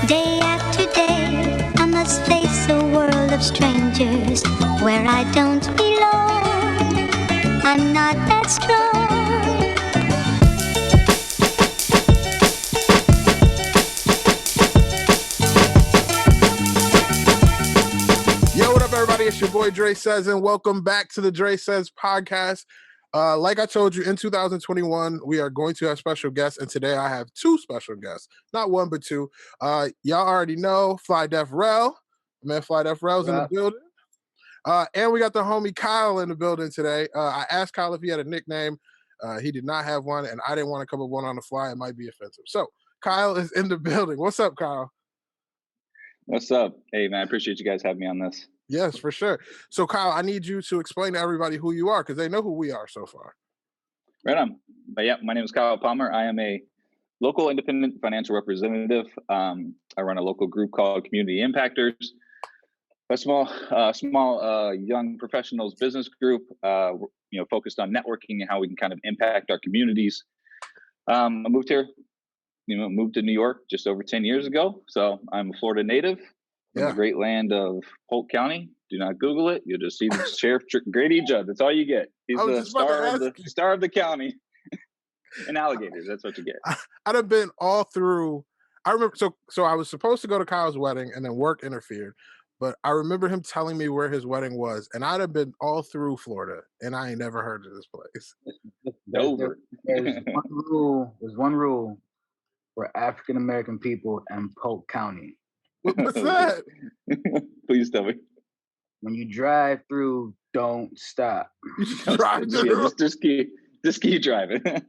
Day after day, I must face a world of strangers where I don't belong. I'm not that strong. Yo, what up, everybody? It's your boy DreSays, and welcome back to the DreSays podcast. Like I told you, in 2021, we are going to have special guests, and today I have two special guests. Not one, but two. Y'all already know Flydef Rell. Man, Flydef Rell's in the building. And we got the homie Kyle in the building today. I asked Kyle if he had a nickname. He did not have one, and I didn't want to come up with one on the fly. It might be offensive. So Kyle is in the building. What's up, Kyle? What's up? Hey, man, I appreciate you guys having me on this. Yes, for sure. So, Kyle, I need you to explain to everybody who you are because they know who we are so far. Right on. But yeah, my name is Kyle Palmer. I am a local independent financial representative. I run a local group called Community Impactors, a small young professionals business group, focused on networking and how we can kind of impact our communities. I moved here, moved to New York just over 10 years ago. So I'm a Florida native. From the great land of Polk County. Do not Google it. You'll just see the Sheriff Grady Judd. That's all you get. He's the star of the county. And alligators. That's what you get. I'd have been all through. I remember. So I was supposed to go to Kyle's wedding, and then work interfered. But I remember him telling me where his wedding was, and I'd have been all through Florida, and I ain't never heard of this place. Over. There's one rule for African American people in Polk County. What's that? Please tell me. When you drive through, don't stop. Just keep driving. People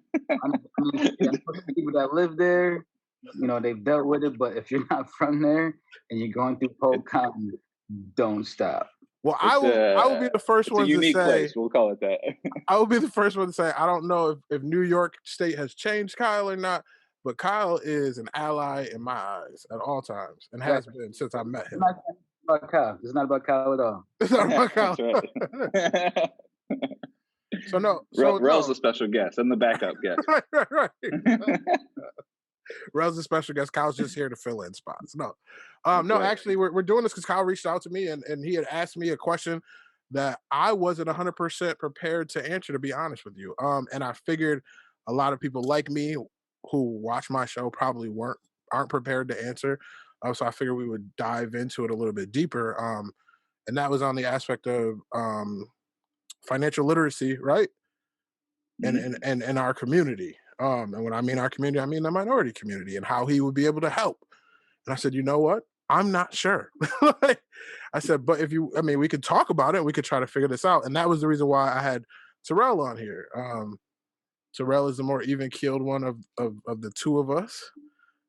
that live there, they've dealt with it. But if you're not from there and you're going through Polk County, don't stop. Well, I will be the first one to say. Place. We'll call it that. I will be the first one to say I don't know if New York State has changed Kyle or not. But Kyle is an ally in my eyes at all times and has been since I met him. It's not about Kyle. It's not about Kyle at all. It's not about Kyle. Right. Rell's a special guest. I'm the backup guest. right. Rell's a special guest. Kyle's just here to fill in spots. No, actually, we're doing this because Kyle reached out to me and he had asked me a question that I wasn't 100% prepared to answer, to be honest with you. And I figured a lot of people like me who watch my show probably aren't prepared to answer. So I figured we would dive into it a little bit deeper. And that was on the aspect of financial literacy, right? And in our community. And when I mean our community, I mean the minority community and how he would be able to help. And I said, you know what? I'm not sure. I said, but we could talk about it. We could try to figure this out. And that was the reason why I had Terrell on here. Terrell is the more even-keeled one of the two of us.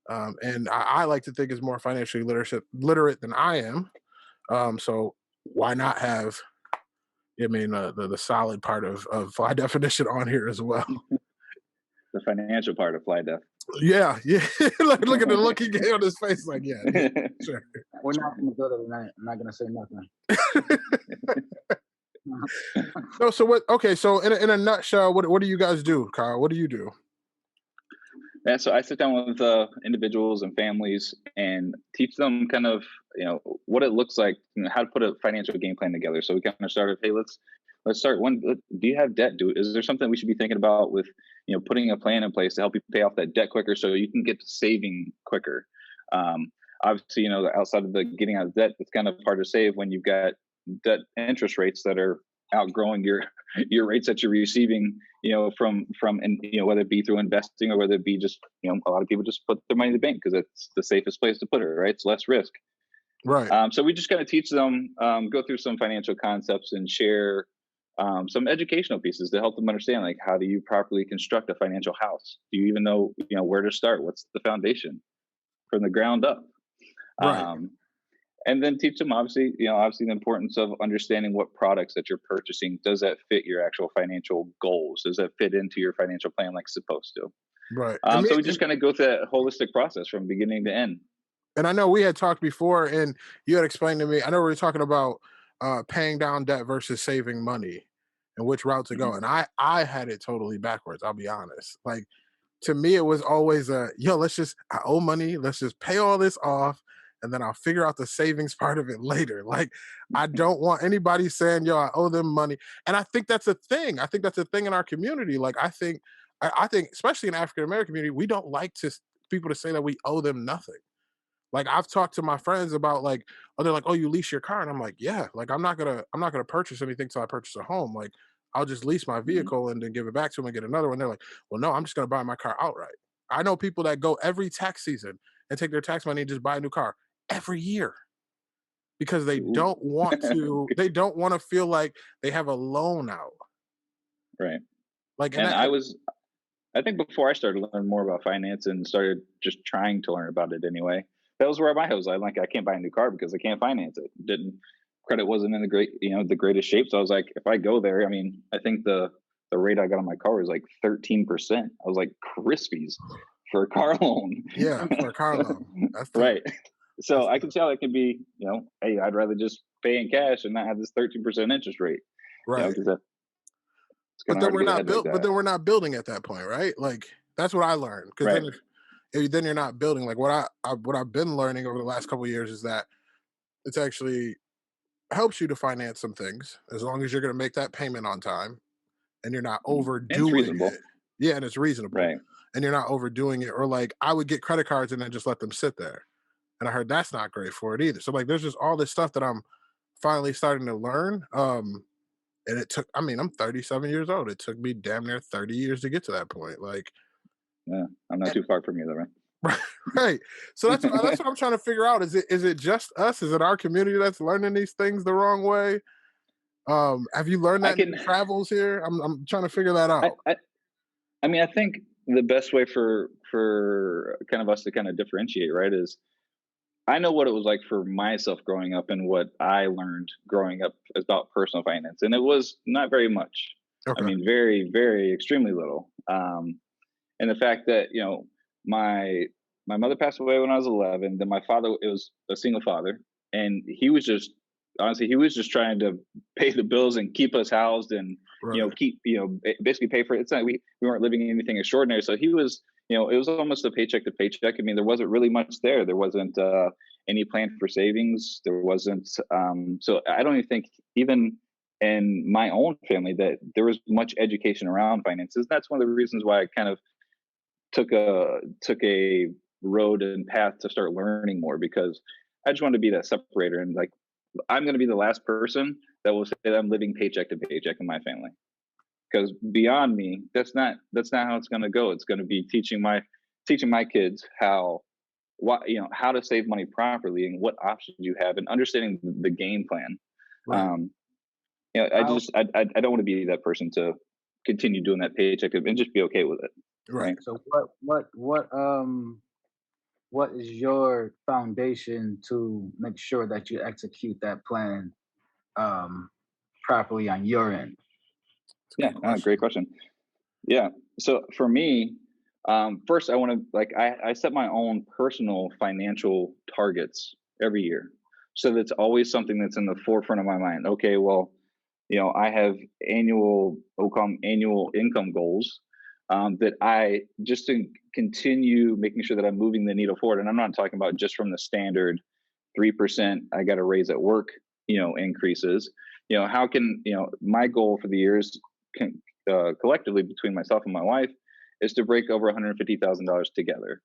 And I like to think is more financially literate than I am. So why not have, the solid part of Fly Definition on here as well? The financial part of Flydef. Yeah. Look at the look he gave on his face. Like, yeah, sure. We're not going to go there tonight. I'm not going to say nothing. No, so what? Okay, so in a nutshell, what do you guys do, Kyle? What do you do? Yeah, so I sit down with individuals and families and teach them kind of what it looks like, how to put a financial game plan together. So we kind of start with, hey, let's start. Do you have debt? Is there something we should be thinking about with putting a plan in place to help you pay off that debt quicker, so you can get to saving quicker? Obviously, outside of the getting out of debt, it's kind of hard to save when you've got debt interest rates that are outgrowing your rates that you're receiving, from whether it be through investing or whether it be just, a lot of people just put their money in the bank because it's the safest place to put it, right? It's less risk. Right. So we just kind of teach them, go through some financial concepts and share some educational pieces to help them understand, like, how do you properly construct a financial house? Do you even know, where to start? What's the foundation from the ground up? Right. And then teach them, obviously the importance of understanding what products that you're purchasing. Does that fit your actual financial goals? Does that fit into your financial plan like it's supposed to? Right. So we just kind of go through that holistic process from beginning to end. And I know we had talked before, and you had explained to me, I know we were talking about paying down debt versus saving money and which route to go. And I had it totally backwards, I'll be honest. Like, to me, it was always yo, I owe money, let's just pay all this off, and then I'll figure out the savings part of it later. Like, I don't want anybody saying, yo, I owe them money. And I think that's a thing. I think that's a thing in our community. Like, I think, especially in African American community, we don't like people to say that we owe them nothing. Like, I've talked to my friends about, like, oh, they're like, oh, you lease your car, and I'm like, yeah, like, I'm not gonna purchase anything till I purchase a home. Like, I'll just lease my Mhm. vehicle and then give it back to them and get another one. They're like, well, no, I'm just gonna buy my car outright. I know people that go every tax season and take their tax money and just buy a new car every year because Ooh. they don't want to feel like they have a loan out. Right. Like, and And I think before I started learning more about finance and started just trying to learn about it anyway, that was where my head was. I'm like, I can't buy a new car because I can't finance it. Didn't Credit wasn't in the greatest shape. So I was like, if I go there, I mean, I think the rate I got on my car was like 13%. I was like, Crispies for a car loan. yeah, for a car loan. That's tough. Right. So That's I tough. can see how that can be, hey, I'd rather just pay in cash and not have this 13% interest rate. Right. Because it's But kind of then hard to we're get not ahead like built. But that. then we're not building at that point, right? Like, that's what I learned. Because Right. then you're not building. Like, what I've been learning over the last couple of years is that it's actually helps you to finance some things as long as you're going to make that payment on time and you're not And it's overdoing reasonable. it. Yeah, and it's reasonable, Right. and you're not overdoing it. Or, like, I would get credit cards and then just let them sit there, and I heard that's not great for it either. So, like, there's just all this stuff that I'm finally starting to learn. And it took. I mean, I'm 37 years old. It took me damn near 30 years to get to that point. Like, Yeah. I'm not too far from you, though, right? right, right. So that's what I'm trying to figure out. Is it just us? Is it our community that's learning these things the wrong way? Have you learned I that in can. your travels here? I'm trying to figure that I, out. I I mean, I think the best way for kind of us to kind of differentiate, right, is I know what it was like for myself growing up and what I learned growing up about personal finance, and it was not very much. I Okay. mean, very, very, extremely little. And the fact that my my mother passed away when I was 11. Then my father, it was a single father, and he was just honestly he was just trying to pay the bills and keep us housed and Right. keep basically pay for it. It's not we weren't living anything extraordinary, so he was it was almost a paycheck to paycheck. I mean, there wasn't really much there. There wasn't any plan for savings. There wasn't. So I don't even think even in my own family that there was much education around finances. That's one of the reasons why I kind of took a road and path to start learning more, because I just wanted to be that separator, and like I'm going to be the last person that will say that I'm living paycheck to paycheck in my family, because beyond me, that's not how it's going to go. It's going to be teaching my kids how to save money properly and what options you have, and understanding the game plan. Right. Um, I How just I don't want to be that person to continue doing that paycheck and just be okay with it, Right. right? so what is your foundation to make sure that you execute that plan um properly on your end? It's a Yeah, good question. great question. Yeah. So for me, first I want to like I set my own personal financial targets every year. So that's always something that's in the forefront of my mind. Okay, well, I have annual income goals, that I just to continue making sure that I'm moving the needle forward. And I'm not talking about just from the standard 3% I got to raise at work, increases. How can my goal for the years collectively between myself and my wife is to break over $150,000 together.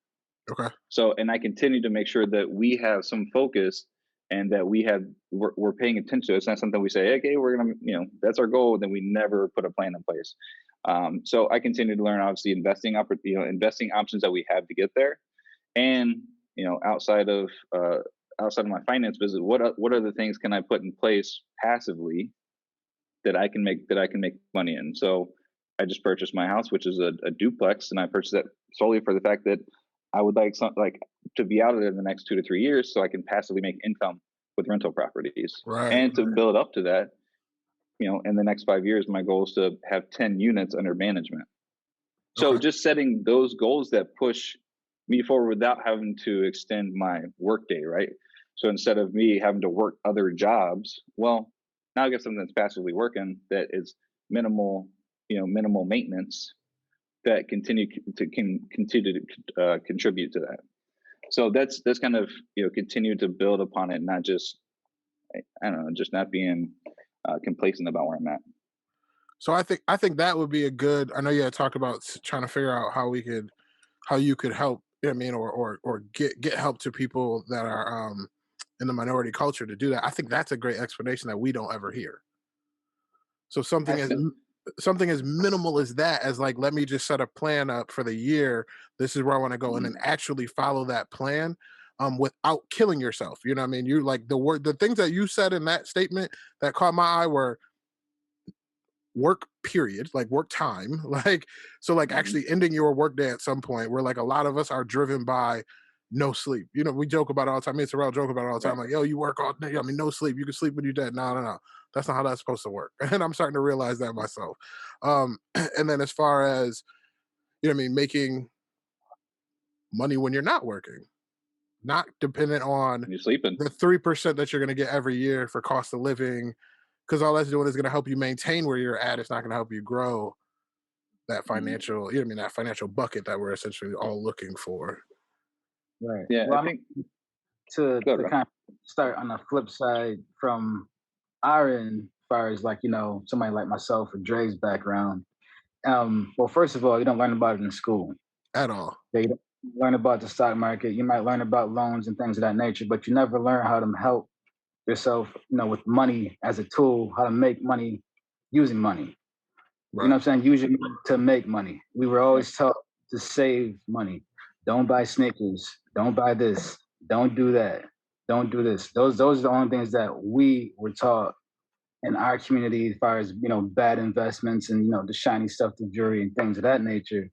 Okay. So, and I continue to make sure that we have some focus and that we're paying attention to it. It's not something we say, okay, we're gonna, that's our goal, then we never put a plan in place. So I continue to learn, obviously, investing options that we have to get there, and outside of my finance business, what other things can I put in place passively that I can make money in. So I just purchased my house, which is a duplex, and I purchased that solely for the fact that I would like to be out of there in the next 2 to 3 years, so I can passively make income with rental properties, Right. and to build up to that. In the next 5 years, my goal is to have 10 units under management. So Okay. just setting those goals that push me forward without having to extend my workday, right? So instead of me having to work other jobs, well, now I got something that's passively working that is minimal maintenance, that can continue to contribute to that. So that's kind of, you know, continue to build upon it, not just, I don't know, just not being complacent about where I'm at. So I think that would be a good. I know you had talked about trying to figure out how you could help. You know what I mean, or get help to people that are in the minority culture to do that. I think that's a great explanation that we don't ever hear. So something as minimal as that, as like, let me just set a plan up for the year. This is where I want to go, and then actually follow that plan, without killing yourself. You know what I mean? You like the things that you said in that statement that caught my eye were work period, like work time, like, so like actually ending your work day at some point, where like a lot of us are driven by no sleep. You know, we joke about it all the time. Me and Terrell joke about it all the time, like, yo, you work all day, I mean, no sleep, you can sleep when you're dead. No, no, no, that's not how that's supposed to work. And I'm starting to realize that myself. And then as far as, you know what I mean, making money when you're not working, not dependent on You're sleeping. the 3% that you're going to get every year for cost of living, because all that's doing is going to help you maintain where you're at. It's not going to help you grow that financial, you know what I mean, that financial bucket that we're essentially all looking for. Right. Yeah, Well, I think to Go ahead, bro. kind of start on the flip side from our end, as far as like, you know, somebody like myself or Dre's background. Well, first of all, you don't learn about it in school. At all. You don't learn about the stock market. You might learn about loans and things of that nature, but you never learn how to help yourself, you know, with money as a tool, how to make money using money. Right. You know what I'm saying? Use your money to make money. We were always taught to save money. Don't buy Snickers. Don't buy this. Don't do that. Don't do this. Those are the only things that we were taught in our community, as far as, you know, bad investments and, you know, the shiny stuff, the jewelry and things of that nature.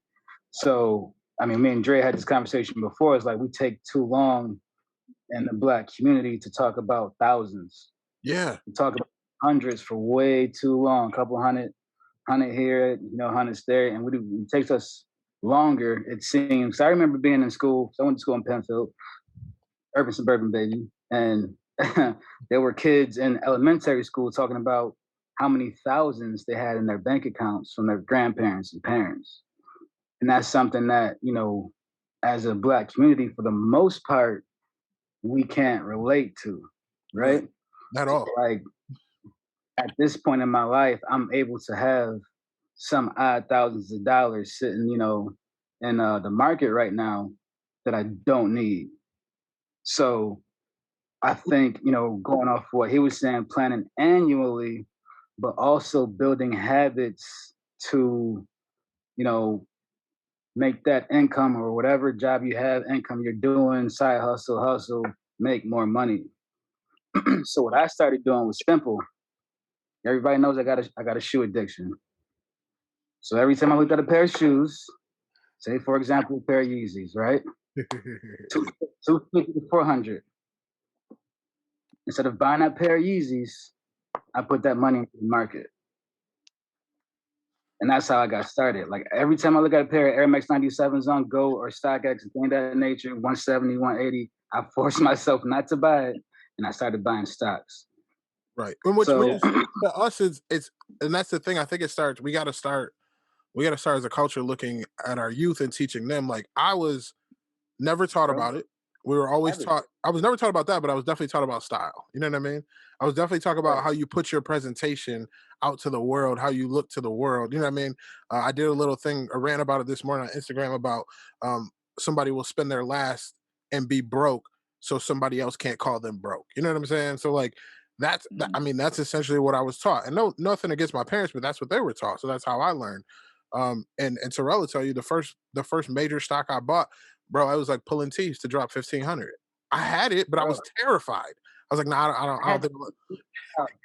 So I mean, me and Dre had this conversation before. It's like we take too long in the Black community to talk about thousands. Yeah. We talk about hundreds for way too long. A couple hundred here, you know, hundreds there, and it takes us longer, it seems. I remember being in school. So I went to school in Penfield, urban suburban baby, and there were kids in elementary school talking about how many thousands they had in their bank accounts from their grandparents and parents. And that's something that, you know, as a Black community, for the most part, we can't relate to, right? At all. Like at this point in my life, I'm able to have some odd thousands of dollars sitting, you know, in the market right now that I don't need. So I think, you know, going off what he was saying, planning annually, but also building habits to, you know, make that income or whatever job you have, income you're doing, side hustle, make more money. So what I started doing was simple. Everybody knows I got a shoe addiction. So every time I looked at a pair of shoes, say for example, a pair of Yeezys, right? 250 to 400. Instead of buying that pair of Yeezys, I put that money into the market. And that's how I got started. Like every time I look at a pair of Air Max 97s on Go or StockX and things of that nature, 170, 180, I forced myself not to buy it, and I started buying stocks. Right. And which So is, to us is it's, and that's the thing. I think it starts. We got to start as a culture looking at our youth and teaching them. Like I was never taught about it. We were always taught. I was never taught about that, but I was definitely taught about style. You know what I mean? I was definitely taught about how you put your presentation out to the world, how you look to the world. You know what I mean? I did a little thing, a rant about it this morning on Instagram about somebody will spend their last and be broke, so somebody else can't call them broke. You know what I'm saying? So like I mean, that's essentially what I was taught. And no, nothing against my parents, but that's what they were taught. So that's how I learned. And Terrell will tell you the first major stock I bought, bro, I was like pulling teeth to drop 1,500. I had it, but I was terrified. I was like, nah, I don't think.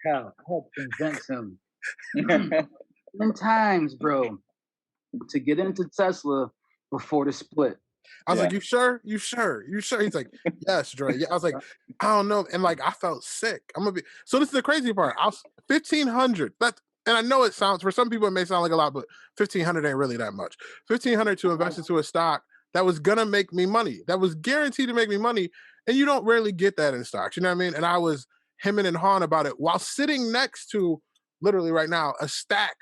Cal, I had to convince him 10 times, bro, to get into Tesla before the split. I was like, you sure? You sure? You sure? He's like, yes, Dre. Yeah. I was like, I don't know. And like, I felt sick. So this is the crazy part. I was 1,500. And I know it sounds, for some people, it may sound like a lot, but 1,500 ain't really that much. 1,500 to invest into a stock that was going to make me money, that was guaranteed to make me money. And you don't rarely get that in stocks. You know what I mean? And I was hemming and hawing about it while sitting next to, literally right now, a stack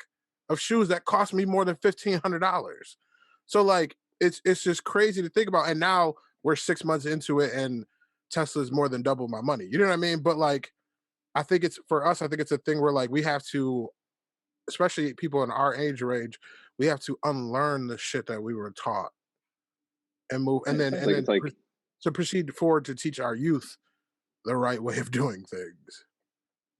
of shoes that cost me more than $1,500. So like it's just crazy to think about. And now we're 6 months into it, and Tesla's more than double my money. You know what I mean? But like, I think it's for us. I think it's a thing where like we have to, especially people in our age range, we have to unlearn the shit that we were taught and move, It sounds and like then it's like to proceed forward to teach our youth the right way of doing things.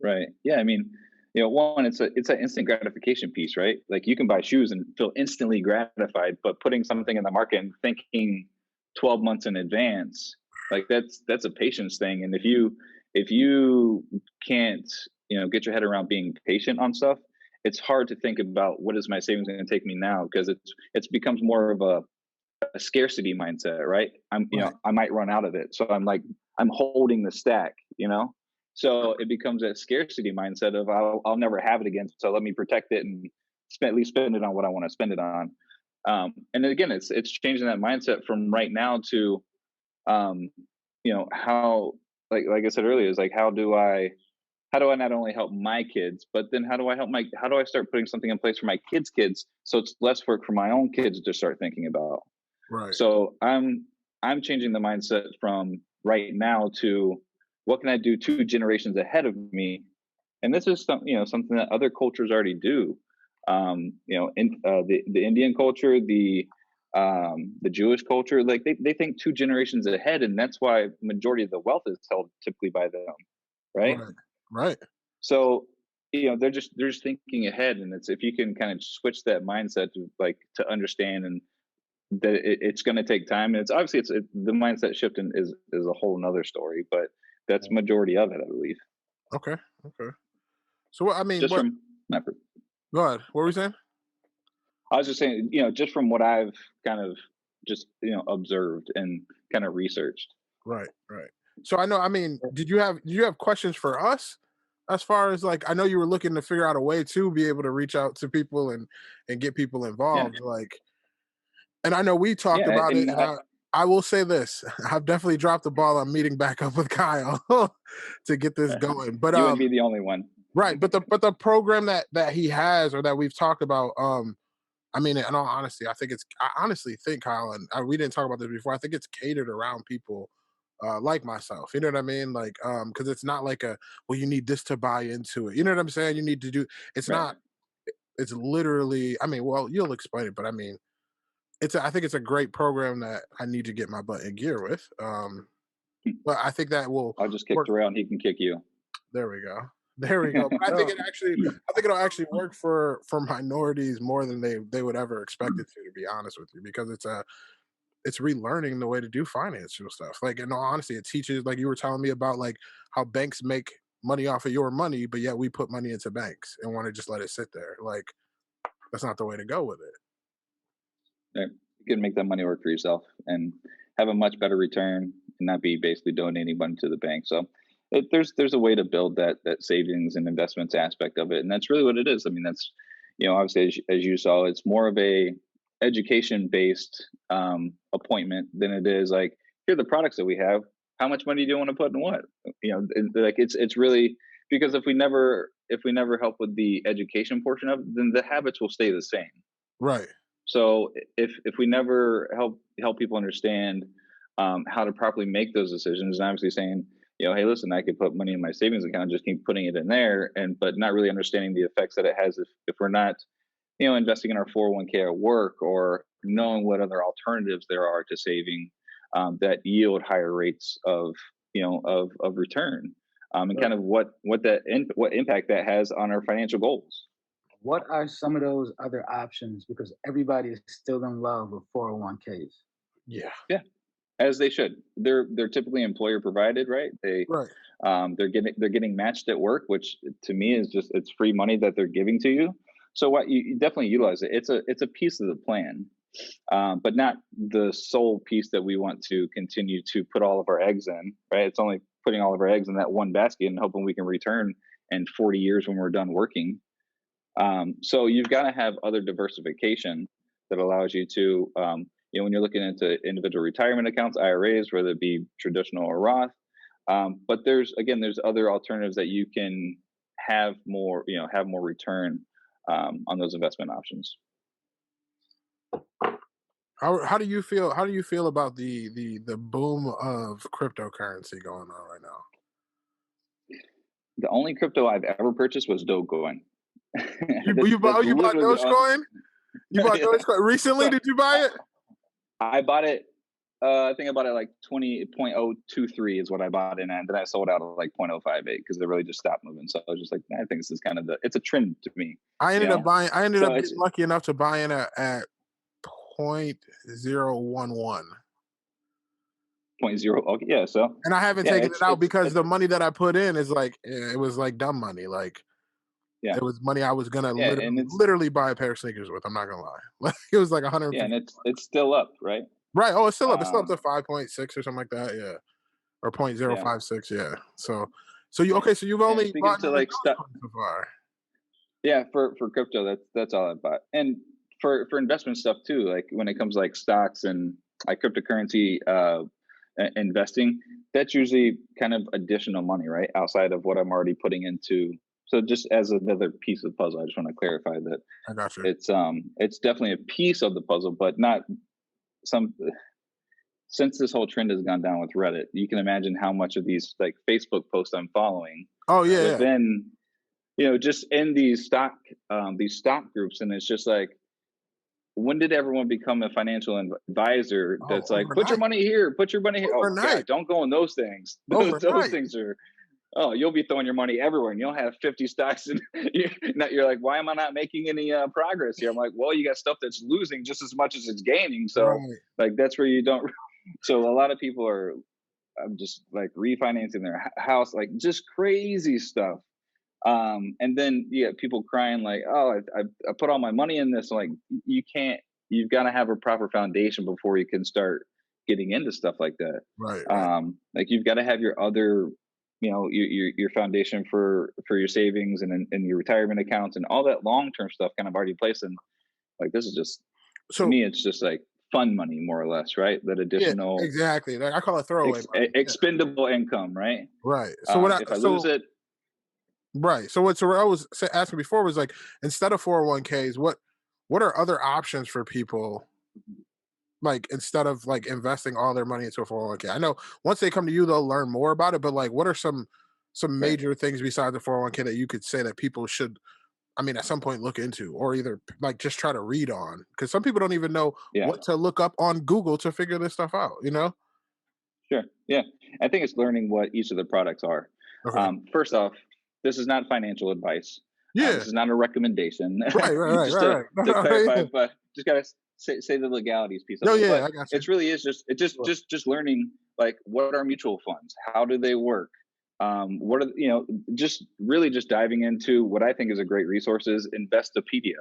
right. Yeah, I mean, one, it's an instant gratification piece, right? Like you can buy shoes and feel instantly gratified, but putting something in the market and thinking 12 months in advance, like that's a patience thing. And if you can't, get your head around being patient on stuff, it's hard to think about what is my savings going to take me now, because it's becomes more of a scarcity mindset, right? Right. I might run out of it. So I'm holding the stack, So it becomes a scarcity mindset of I'll never have it again. So let me protect it and at least spend it on what I want to spend it on. And again, it's changing that mindset from right now to, um, how, like I said earlier, is like, how do I not only help my kids, but then how do I start putting something in place for my kids, so it's less work for my own kids to start thinking about. Right. So I'm changing the mindset from right now to what can I do 2 generations ahead of me, and this is something that other cultures already do. The Indian culture, the Jewish culture, like they think 2 generations ahead, and that's why majority of the wealth is held typically by them, right? Right. Right. So they're just thinking ahead, and it's if you can kind of switch that mindset to understand and that it's going to take time, and it's obviously the mindset shifting is a whole nother story, but that's majority of it, I believe. Okay. Okay. So what I mean, Just what from not for, go ahead. What were we saying? I was just saying, just from what I've kind of just observed and kind of researched. Right, right. So I know, I mean, did you have questions for us as far as like I know you were looking to figure out a way to be able to reach out to people and get people Yeah, involved, like, and I know we talked yeah, about it, and and I will say this, I've definitely dropped the ball on meeting back up with Kyle to get this going. But you wouldn't be the only one. right, but the program that he has or that we've talked about, I mean, in all honesty, I honestly think, Kyle, and we didn't talk about this before. I think it's catered around people like myself. You know what I mean? Like, because it's not like well, you need this to buy into it. You know what I'm saying? You need to do. It's Right. not. It's literally. I mean, well, you'll explain it, but I mean, I think it's a great program that I need to get my butt in gear with. But I think that will I'll just kick work. around. He can kick you. There we go. There we go. But So I think it'll actually work for minorities more than they would ever expect it to be honest with you, because it's relearning the way to do financial stuff. Like in all honesty, it teaches, like you were telling me about, like how banks make money off of your money, but yet we put money into banks and want to just let it sit there. Like that's not the way to go with it. Right. You can make that money work for yourself and have a much better return and not be basically donating money to the bank. So there's a way to build that savings and investments aspect of it, and that's really what it is. I mean, that's obviously as you saw, it's more of a education based appointment than it is like, here are the products that we have. How much money do you want to put in what? Like it's really, because if we never help with the education portion of it, then the habits will stay the same. Right. So if we never help people understand how to properly make those decisions, and obviously saying, hey, listen, I could put money in my savings account, just keep putting it in there, but not really understanding the effects that it has if we're not, investing in our 401k at work, or knowing what other alternatives there are to saving that yield higher rates of return, and kind of what impact that has on our financial goals. what are some of those other options? Because everybody is still in love with 401ks. Yeah. Yeah, as they should. They're typically employer provided, right? Right. They're getting matched at work, which to me is just, it's free money that they're giving to you. So what you definitely utilize it. It's a piece of the plan, but not the sole piece that we want to continue to put all of our eggs in. Right? It's only putting all of our eggs in that one basket and hoping we can return in 40 years when we're done working. So you've got to have other diversification that allows you to, when you're looking into individual retirement accounts, IRAs, whether it be traditional or Roth. But there's other alternatives that you can have more return on those investment options. How do you feel? How do you feel about the boom of cryptocurrency going on right now? The only crypto I've ever purchased was Dogecoin. Oh, That's you bought literally the only. Dogecoin? You bought Yeah. Dogecoin recently? So Did you buy it? I bought it. I think I bought it like 20.023 is what I bought in, and then I sold out at like 0.058 because they really just stopped moving. So I was just like, I think this is kind of it's a trend to me, I you ended up know. buying. I ended So up it's getting lucky enough to buy in at 0.011. 0.0. Okay, yeah. So And I haven't yeah, taken it out because it's the money that I put in is like it was like dumb money. Like yeah, it was money I was gonna yeah, and literally buy a pair of sneakers with. I'm not gonna lie. Like it was like yeah, and 150. it's still up, right? Right. Oh, it's still up. It's still up Um, to 5.6 or something like that. Yeah. Or yeah, 0.056. Yeah. So you yeah. okay? So you've And only speaking bought to in the like stuff, Dogecoin so far. yeah, for crypto, that's all I bought. And for investment stuff too, like when it comes like stocks and like cryptocurrency investing, that's usually kind of additional money, right? Outside of what I'm already putting into. So just as another piece of the puzzle, I just want to clarify that I got you. it's definitely a piece of the puzzle, but not some. Since this whole trend has gone down with Reddit, you can imagine how much of these like Facebook posts I'm following Oh yeah, yeah. within, just in these stock groups, and it's just like, when did everyone become a financial advisor Oh, that's like, put your overnight. money here, put your money here? Oh God, Overnight. don't go in those things. Those Overnight. things are, oh, you'll be throwing your money everywhere and you'll have 50 stocks and you're like, why am I not making any progress here? I'm like, well, you got stuff that's losing just as much as it's gaining. So Right. like, that's where you don't. So a lot of people are just like refinancing their house, like just crazy stuff. And then people crying like, oh, I put all my money in this. Like, you can't. You've got to have a proper foundation before you can start getting into stuff like that. Right. Right. Like you've got to have your other, your foundation for your savings and your retirement accounts and all that long term stuff kind of already placed. And like, this is just, to So me, it's just like fun money more or less, right? That yeah, additional exactly. Like I call it throwaway money. Yeah. expendable income, right? Right. So what I If I lose so it, right. So what I was asking before was like instead of 401ks, what are other options for people like instead of like investing all their money into a 401k? I know once they come to you, they'll learn more about it, but like what are some right? major things besides the 401k that you could say that people should, I mean, at some point look into or either like just try to read on? Because some people don't even know Yeah, what to look up on Google to figure this stuff out, you know? sure. Yeah, I think it's learning what each of the products are. Okay. First off, this is not financial advice. Yeah. This is not a recommendation. Right, right, right, Just to right, right. clarify, Yeah. but just gotta say the legalities piece of No, it. yeah, But I got you. it's really is Sure. just learning like, what are mutual funds? How do they work? What are just really just diving into what I think is a great resource is Investopedia.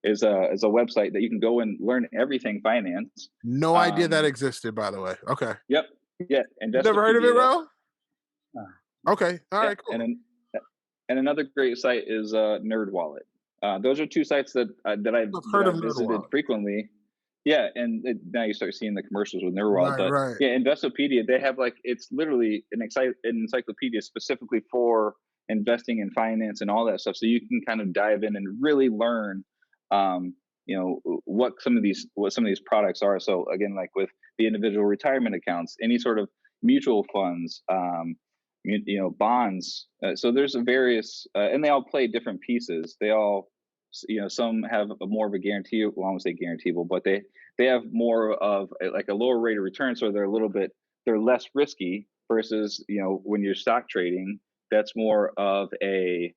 Is a website that you can go and learn everything finance. No idea that Um, existed, by the way. Okay. yep, yeah, You never heard of it, Investopedia. That's Ro? Okay. All yeah, right, and cool. then and another great site is NerdWallet. Those are two sites I've heard of I've visited NerdWallet. frequently. Yeah, and now you start seeing the commercials with NerdWallet, Right, but right. yeah, Investopedia, they have like, it's literally an encyclopedia specifically for investing in finance and all that stuff. So you can kind of dive in and really learn, what some of these products are. So again, like with the individual retirement accounts, any sort of mutual funds, bonds. So there's a various, and they all play different pieces. They all, some have more of a guarantee. Well, I won't say guaranteeable, but they have more of like a lower rate of return, so they're less risky versus when you're stock trading, that's more of a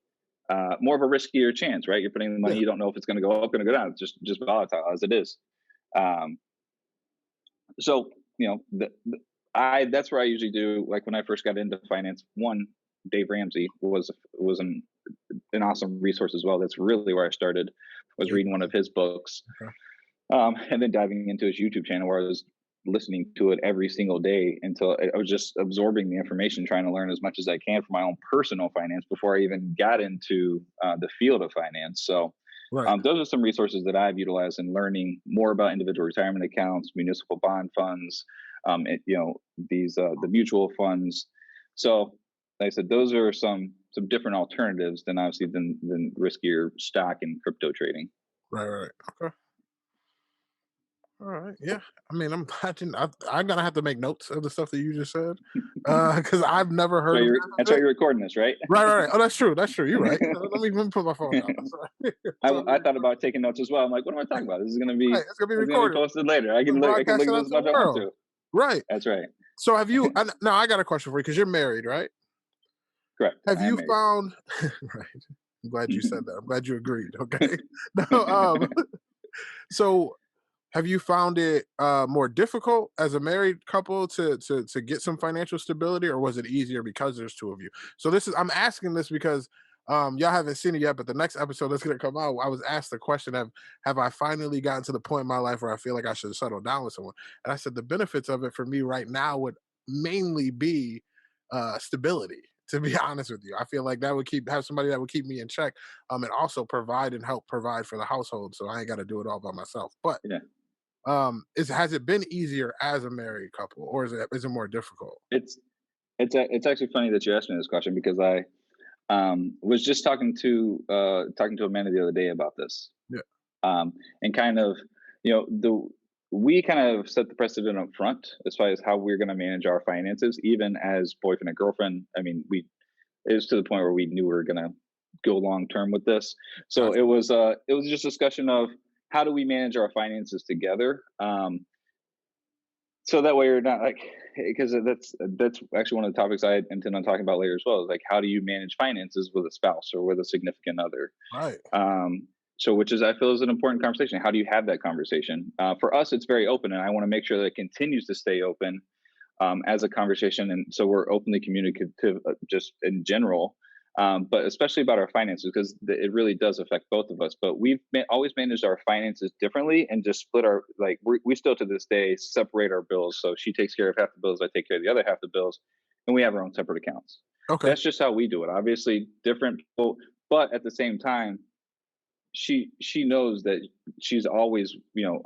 riskier chance, right? You're putting the money, Yeah. you don't know if it's going to go up, going to go down. It's just volatile as it is. Um, so that's where I usually do. Like when I first got into finance, one, Dave Ramsey was an awesome resource as well. That's really where I started, was Dave reading one of his books, Okay. and then diving into his YouTube channel where I was listening to it every single day until I was just absorbing the information, trying to learn as much as I can for my own personal finance before I even got into the field of finance. So Right. those are some resources that I've utilized in learning more about individual retirement accounts, municipal bond funds, these the mutual funds. So, like I said, those are some different alternatives than obviously than riskier stock and crypto trading. Right, right. Okay. All right. Yeah. I mean, I'm gonna have to make notes of the stuff that you just said, because I've never So heard of that. that's why you're recording this, right? Right. Oh, that's true. That's true. You're right. Let me put my phone down. Sorry. So, I thought about taking notes as well. I'm like, what am I talking about? This is gonna be right, it's gonna be it's gonna be recorded. posted later. I It's can look at broadcasted this out as to the much as I want world. to. Right. That's right. So have you? Now I got a question for you because you're married, right? Correct. Have I am you married. found? Right. I'm glad you said that. I'm glad you agreed. Okay. No. So have you found it more difficult as a married couple to get some financial stability, or was it easier because there's two of you? So I'm asking this because y'all haven't seen it yet, but the next episode that's gonna come out, I was asked the question, have I finally gotten to the point in my life where I feel like I should settle down with someone? And I said the benefits of it for me right now would mainly be stability. To be honest with you, I feel like that would have somebody that would keep me in check, and also provide and help provide for the household, so I ain't got to do it all by myself. But Yeah. has it been easier as a married couple, or is it more difficult? It's actually funny that you asked me this question because I was just talking to Amanda the other day about this. Yeah. And kind of, we kind of set the precedent up front as far as how we're going to manage our finances, even as boyfriend and girlfriend. I mean, it was to the point where we knew we were going to go long term with this. So Gotcha. it was just a discussion of how do we manage our finances together. So that way you're not like, because that's actually one of the topics I intend on talking about later as well, is like, how do you manage finances with a spouse or with a significant other? Right. So which is, I feel, is an important conversation. How do you have that conversation? For us, it's very open, and I want to make sure that it continues to stay open as a conversation. And so we're openly communicative just in general, but especially about our finances, because it really does affect both of us. But we've always managed our finances differently and just split we still to this day separate our bills. So she takes care of half the bills, I take care of the other half the bills, and we have our own separate accounts. Okay. That's just how we do it. Obviously different people, but at the same time, she knows that she's always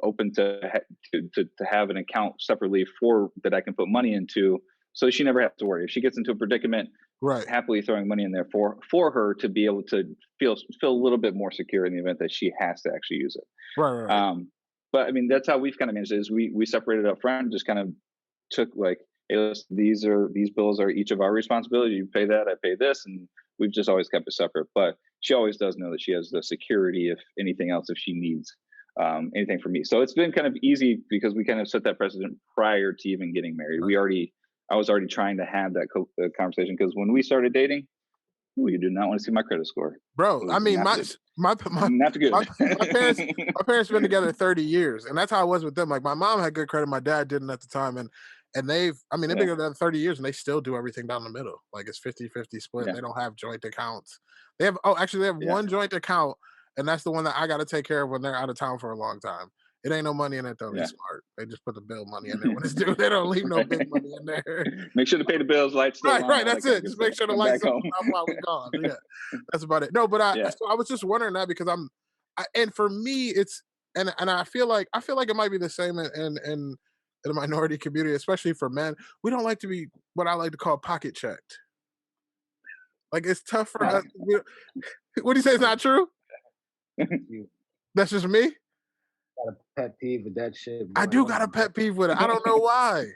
open to have an account separately that I can put money into, so she never has to worry if she gets into a predicament. Right. Happily throwing money in there for her to be able to feel a little bit more secure in the event that she has to actually use it. Right. But I mean, that's how we've kind of managed it. Is we separated up front, just kind of took like, hey, listen, these bills are each of our responsibility. You pay that, I pay this, and we've just always kept it separate. But she always does know that she has the security, if anything else, if she needs anything from me. So it's been kind of easy because we kind of set that precedent prior to even getting married. Right. I was already trying to have that conversation, because when we started dating, you do not want to see my credit score, Bro. I mean, not good. my parents been together 30 years, and that's how I was with them. Like my mom had good credit, my dad didn't at the time, and they've been together 30 years, and they still do everything down the middle. Like it's 50-50 split. Yeah. They don't have joint accounts. They have one joint account, and that's the one that I got to take care of when they're out of town for a long time. It ain't no money in it though. They're smart. They just put the bill money in there when it's due. They don't leave no big money in there. Make sure to pay the bills, lights still on. Right. That's it. Just make sure the lights are on while we're gone. Yeah, that's about it. No, but so I was just wondering that because and for me it's and I feel like it might be the same in the minority community, especially for men. We don't like to be what I like to call pocket checked. Like it's tough for us. What do you say? It's not true? That's just me. Got a pet peeve with that shit. I do got a pet peeve with it. I don't know why.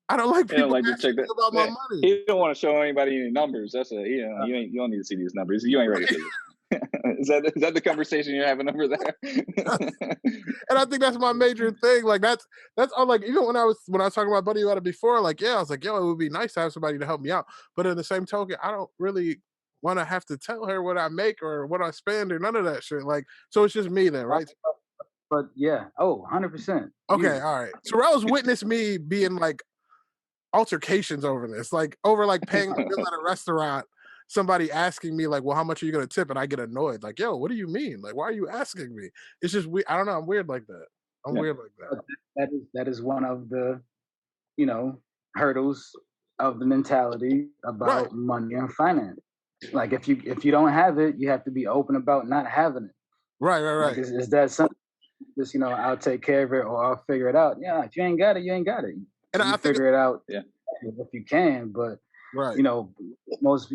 I don't like people asking me about my money. You don't want to show anybody any numbers. That's you don't need to see these numbers. You ain't ready for this. Is that the conversation you're having over there? And I think that's my major thing. Like that's all. Like even when I was talking to my buddy about it before, like I was like, yo, it would be nice to have somebody to help me out. But in the same token, I don't really want to have to tell her what I make or what I spend or none of that shit. Like, so it's just me then, right? But yeah, 100%. Okay, all right. Terrell's witnessed me being like altercations over this, like over like paying the bill at a restaurant. Somebody asking me like, well, how much are you gonna tip? And I get annoyed, like, yo, what do you mean? Like, why are you asking me? It's just I don't know. I'm weird like that. Weird like that. That is one of the, hurdles of the mentality about money and finance. Like if you don't have it, you have to be open about not having it. Right. Like, is that something? Just I'll take care of it or I'll figure it out. Yeah, if you ain't got it, you ain't got it. And I figure it out. Yeah. If you can, but right. Most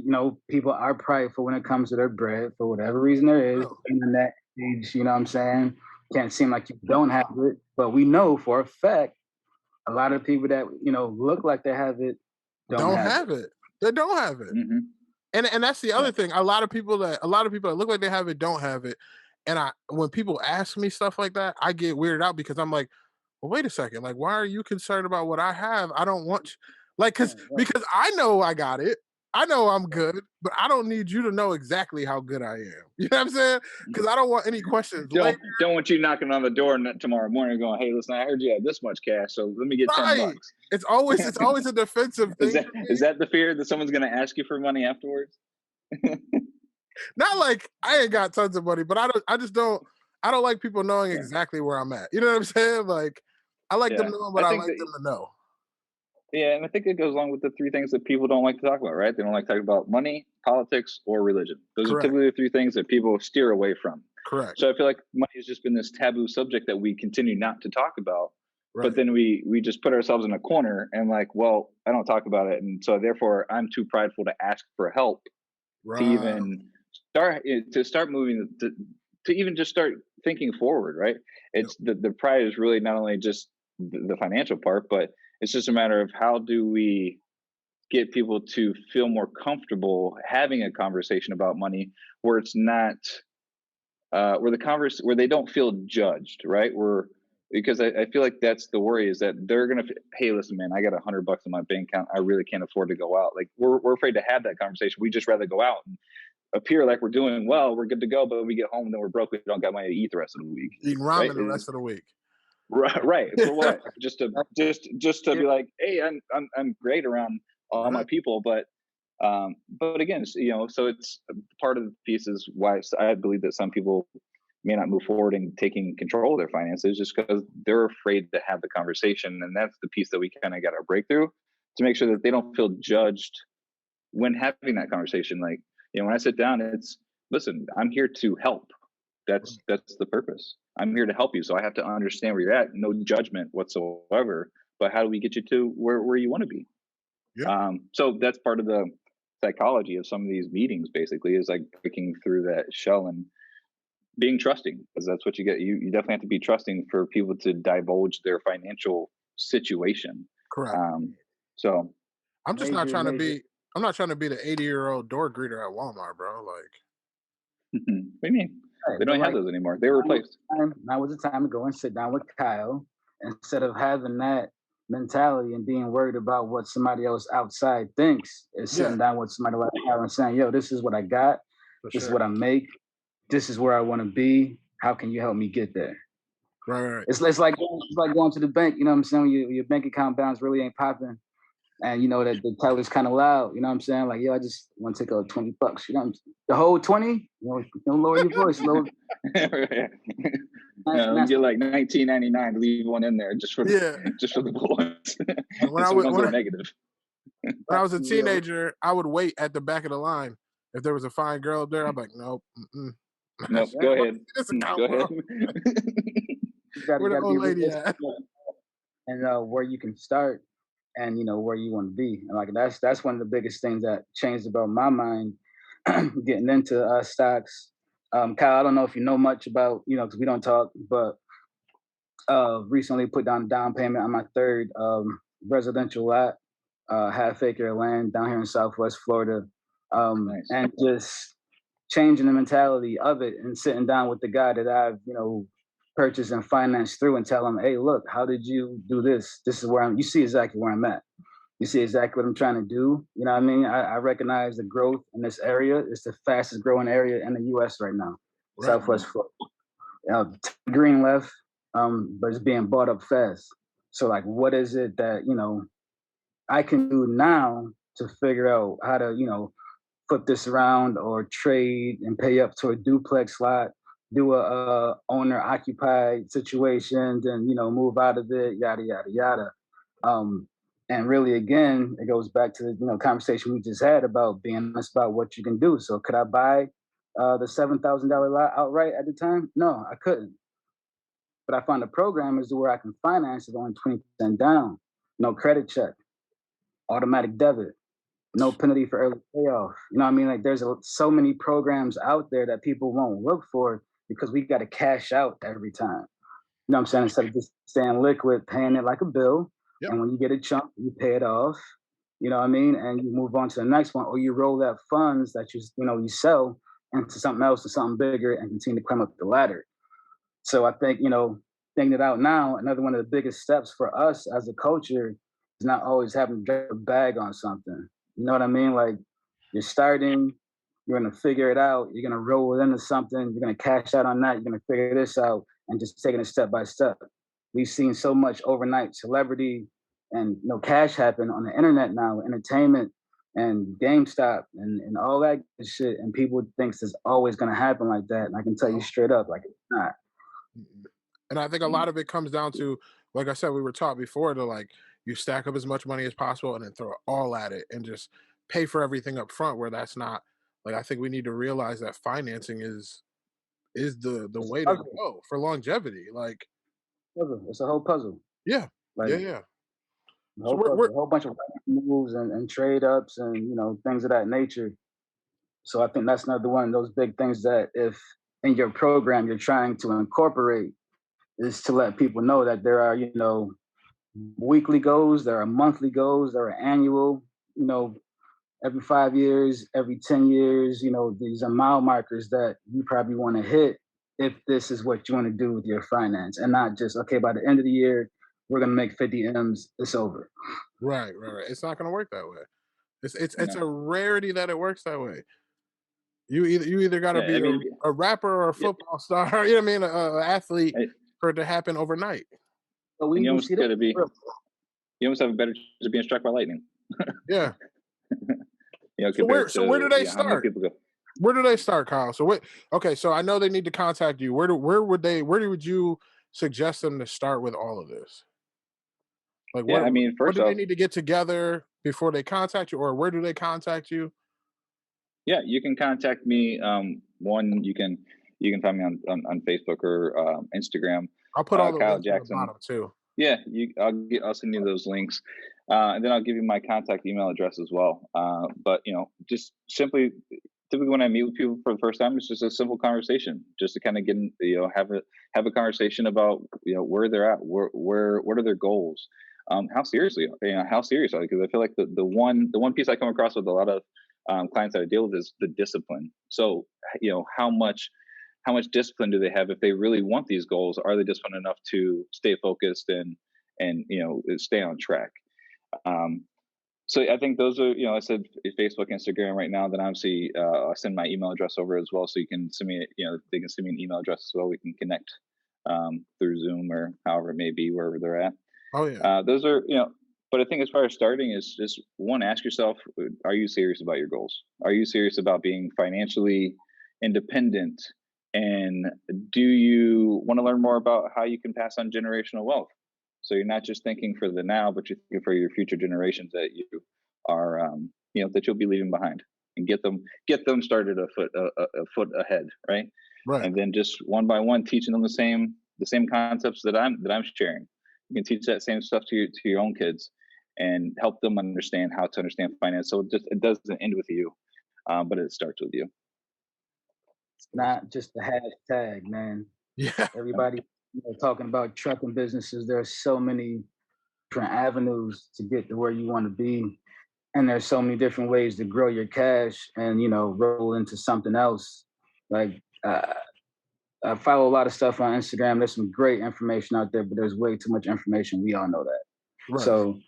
people are prideful when it comes to their bread for whatever reason there is in that age. You know what I'm saying? Can't seem like you don't have it, but we know for a fact a lot of people that look like they have it don't have it. They don't have it. Mm-hmm. And that's the other thing. A lot of people that look like they have it don't have it. And when people ask me stuff like that, I get weirded out because I'm like, well, wait a second. Like, why are you concerned about what I have? I don't want because I know I got it. I know I'm good, but I don't need you to know exactly how good I am. You know what I'm saying? Because I don't want any questions. Don't want you knocking on the door tomorrow morning going, hey, listen, I heard you had this much cash, so let me get $10. It's always a defensive thing. Is that the fear that someone's going to ask you for money afterwards? Not like I ain't got tons of money, but I don't like people knowing exactly where I'm at. You know what I'm saying? Like, I like them knowing, but I like them to know. Yeah, and I think it goes along with the three things that people don't like to talk about, right? They don't like to talk about money, politics, or religion. Those are typically the three things that people steer away from. Correct. So I feel like money has just been this taboo subject that we continue not to talk about. Right. But then we just put ourselves in a corner and like, well, I don't talk about it. And so therefore I'm too prideful to ask for help to even start moving, to even just start thinking forward, right? It's the pride is really not only just the financial part, but it's just a matter of how do we get people to feel more comfortable having a conversation about money where it's not where they don't feel judged, right? Because I feel like that's the worry, is that they're gonna, hey, listen, man, I got $100 in my bank account. I really can't afford to go out. Like we're afraid to have that conversation. We just rather go out and appear like we're doing well, we're good to go, but when we get home and then we're broke, we don't got money to eat the rest of the week. Eating ramen the rest of the week. Right. For what? just to be like, hey, I'm great around all my people, but again, so it's part of the piece is why I believe that some people may not move forward in taking control of their finances just because they're afraid to have the conversation, and that's the piece that we kind of got to break through to make sure that they don't feel judged when having that conversation. Like, when I sit down, it's, listen, I'm here to help. That's the purpose. I'm here to help you. So I have to understand where you're at. No judgment whatsoever. But how do we get you to where you want to be? Yeah. So that's part of the psychology of some of these meetings, basically, is like breaking through that shell and being trusting, because that's what you get. You definitely have to be trusting for people to divulge their financial situation. Correct. So I'm just not trying to be. I'm not trying to be the 80-year-old door greeter at Walmart, bro. Like, what do you mean? They don't have those anymore. They were replaced. Now was the time to go and sit down with Kyle instead of having that mentality and being worried about what somebody else outside thinks. Is sitting down with somebody like Kyle and saying, yo, this is what I got. This is what I make. This is where I want to be. How can you help me get there? Right. It's like going to the bank. You know what I'm saying? Your bank account balance really ain't popping. And that the teller's kind of loud, you know what I'm saying? Like, yo, I just want to take out $20. You know, the whole 20. Don't lower your voice, lower. You get like $19.99 to leave one in there just for the bullets. When I was a teenager, I would wait at the back of the line. If there was a fine girl up there, I'm like, nope. Nope. Go ahead. Go ahead. Where the old lady at? And where you can start. And where you want to be, and like that's one of the biggest things that changed about my mind getting into stocks. Kyle, I don't know if you know much about because we don't talk, but recently put down a down payment on my third residential lot, half-acre land down here in Southwest Florida, nice. And just changing the mentality of it and sitting down with the guy that I've purchase and finance through and tell them, hey, look, how did you do this? This is where you see exactly where I'm at. You see exactly what I'm trying to do. You know what I mean? I recognize the growth in this area. It's the fastest growing area in the U.S. right now, Southwest Florida. Green left, but it's being bought up fast. So like, what is it that, I can do now to figure out how to, flip this around or trade and pay up to a duplex lot, do a owner occupied situation, then move out of it, yada yada yada. And really, again, it goes back to the conversation we just had about being honest about what you can do. So could I buy the $7,000 lot outright at the time? No, I couldn't. But I found a program is where I can finance it on 20% down, no credit check, automatic debit, no penalty for early payoff. You know what I mean? Like there's so many programs out there that people won't look for because we got to cash out every time. You know what I'm saying? Instead of just staying liquid, paying it like a bill. Yep. And when you get a chunk, you pay it off. You know what I mean? And you move on to the next one, or you roll that funds that you sell into something else, to something bigger, and continue to climb up the ladder. So I think, thinking it out now, another one of the biggest steps for us as a culture is not always having to drop a bag on something. You know what I mean? Like, you're starting, you're gonna figure it out, you're gonna roll it into something, you're gonna cash out on that, you're gonna figure this out, and just taking it step by step. We've seen so much overnight celebrity and cash happen on the internet now, entertainment and GameStop and all that good shit, and people thinks it's always gonna happen like that. And I can tell you straight up, like, it's not. Mm-mm. And I think a lot of it comes down to, like I said, we were taught before to like you stack up as much money as possible and then throw it all at it and just pay for everything up front. Where that's not like I think we need to realize that financing is the It's a way to puzzle. go for longevity. Like, Puzzle. It's a whole puzzle. yeah, Like, yeah, yeah. a So whole we're puzzle, a whole bunch of moves and trade ups and things of that nature. So I think that's another one of those big things that if in your program you're trying to incorporate, is to let people know that there are, weekly goals, there are monthly goals, there are annual, you know, every 5 years, every 10 years, these are mile markers that you probably want to hit if this is what you want to do with your finance, and not just, okay, by the end of the year, we're going to make 50 M's, it's over. right, right, right. It's not gonna work that way. It's Yeah. a rarity that it works that way. You either gotta Yeah. be I mean, a rapper or a yeah. football star, you know what I mean, a athlete I- for it to happen overnight. So and you we almost see that. got to be. You almost have a better chance of being struck by lightning. Yeah. So where Compared so where do to they how many start? people go. Where do they start, Kyle? So what okay, so I know they need to contact you. Where would you suggest them to start with all of this? Like Yeah, I mean, what first do they off, need to get together before they contact you, or where do they contact you? yeah, you can contact me. One, you can find me on Facebook or Instagram. I'll put all the Kyle links on the Jackson. bottom too. Yeah, I'll send you those links, and then I'll give you my contact email address as well. But just simply, typically when I meet with people for the first time, it's just a simple conversation, just to kind of have a conversation about where they're at, where what are their goals, how serious are they? Because I feel like the one piece I come across with a lot of clients that I deal with is the discipline. So how much discipline do they have if they really want these goals? Are they disciplined enough to stay focused and stay on track? So I think those are, I said Facebook, Instagram right now. Then obviously I'll send my email address over as well, so you can send me, they can send me an email address as well. We can connect through Zoom or however it may be, wherever they're at. Oh yeah. Those are, but I think as far as starting is just one, ask yourself, are you serious about your goals? Are you serious about being financially independent? And do you want to learn more about how you can pass on generational wealth? So you're not just thinking for the now, but you're thinking for your future generations that you are, that you'll be leaving behind, and get them started a foot ahead, right? Right. And then just one by one, teaching them the same concepts that I'm sharing. You can teach that same stuff to your own kids, and help them understand how to understand finance. So it doesn't end with you, but it starts with you. Not just a hashtag, man. Yeah. Everybody talking about trucking businesses. There are so many different avenues to get to where you want to be, and there's so many different ways to grow your cash and roll into something else. Like, I follow a lot of stuff on Instagram. There's some great information out there, but there's way too much information. We all know that. Right. So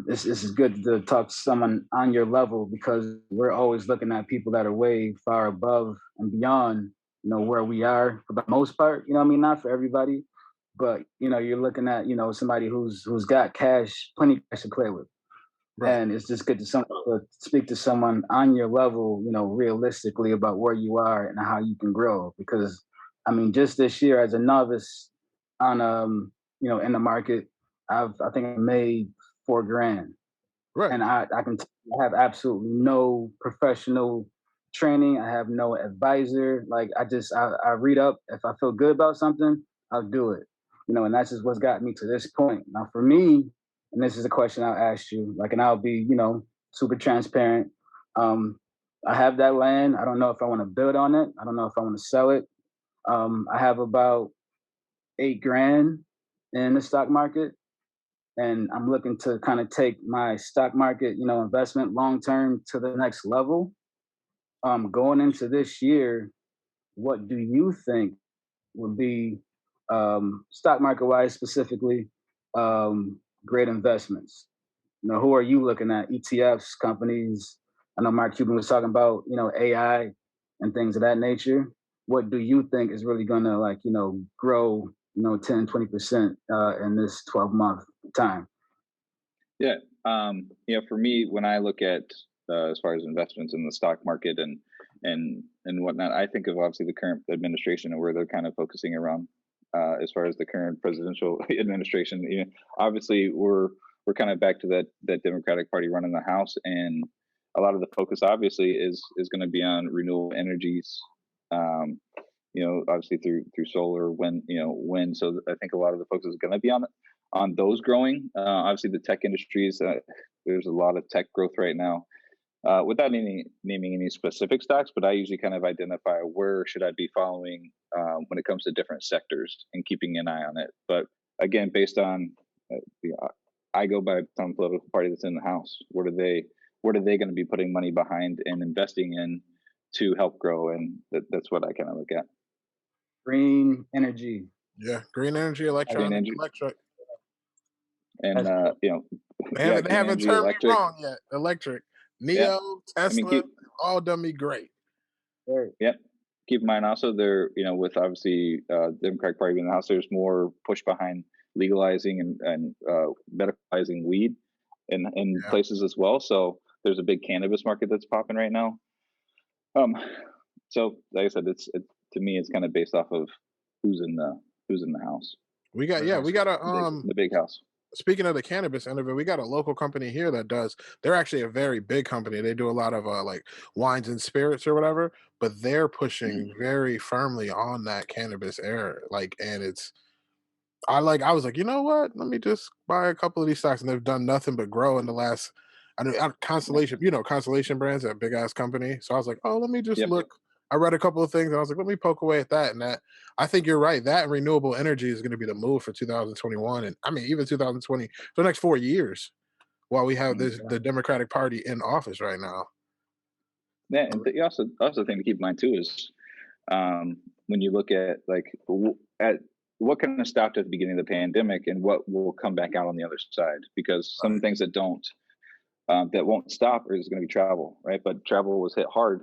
this is good to talk to someone on your level, because we're always looking at people that are way far above and beyond, where we are for the most part. You know what I mean? Not for everybody, but you're looking at somebody who's got cash, plenty of cash to play with. Right. And it's just good to speak to someone on your level, realistically about where you are and how you can grow. Because I mean, just this year as a novice on in the market, I think I made $4,000, Right. and I have absolutely no professional training. I have no advisor. Like, I read up. If I feel good about something, I'll do it. And that's just what's got me to this point. Now, for me, and this is a question I'll ask you, like, and I'll be super transparent. I have that land. I don't know if I want to build on it. I don't know if I want to sell it. I have about 8 grand in the stock market, and I'm looking to kind of take my stock market, investment long term to the next level. Going into this year, what do you think would be, stock market wise specifically, great investments? Who are you looking at? ETFs, companies? I know Mark Cuban was talking about, AI and things of that nature. What do you think is really going to grow, 10, 20% in this 12-month time? Yeah. For me, when I look at as far as investments in the stock market and whatnot, I think of obviously the current administration and where they're kind of focusing around as far as the current presidential administration. Obviously we're kind of back to that Democratic Party running the House, and a lot of the focus obviously is going to be on renewable energies. Obviously through solar, wind. So I think a lot of the focus is going to be on those growing. Obviously, the tech industries. There's a lot of tech growth right now. Without naming any specific stocks, but I usually kind of identify where should I be following when it comes to different sectors and keeping an eye on it. But again, based on I go by some political party that's in the House. What are they going to be putting money behind and investing in to help grow? And that's what I kind of look at. Green energy. Yeah, green energy, electric. And they haven't turned me wrong yet. Electric, Neo, Tesla, all done me great. Right. Yep. Keep in mind also there, with obviously Democratic Party in the House, there's more push behind legalizing and medicalizing weed in places as well. So there's a big cannabis market that's popping right now. So like I said, it's to me it's kind of based off of who's in the House. We got the big house. Speaking of the cannabis end of it, we got a local company here that they're actually a very big company. They do a lot of like wines and spirits or whatever, but they're pushing very firmly on that cannabis era. I was like, you know what? Let me just buy a couple of these stocks, and they've done nothing but grow in the last. I know Constellation, Constellation Brands, that big ass company. So I was like, oh, let me just look. I read a couple of things, and I was like, let me poke away at that. And that, I think you're right. That renewable energy is going to be the move for 2021, and I mean even 2020 for the next 4 years, while we have the Democratic Party in office right now. Yeah, and you also thing to keep in mind too is when you look at at what kind of stopped at the beginning of the pandemic and what will come back out on the other side, because some things that won't stop is going to be travel, right? But travel was hit hard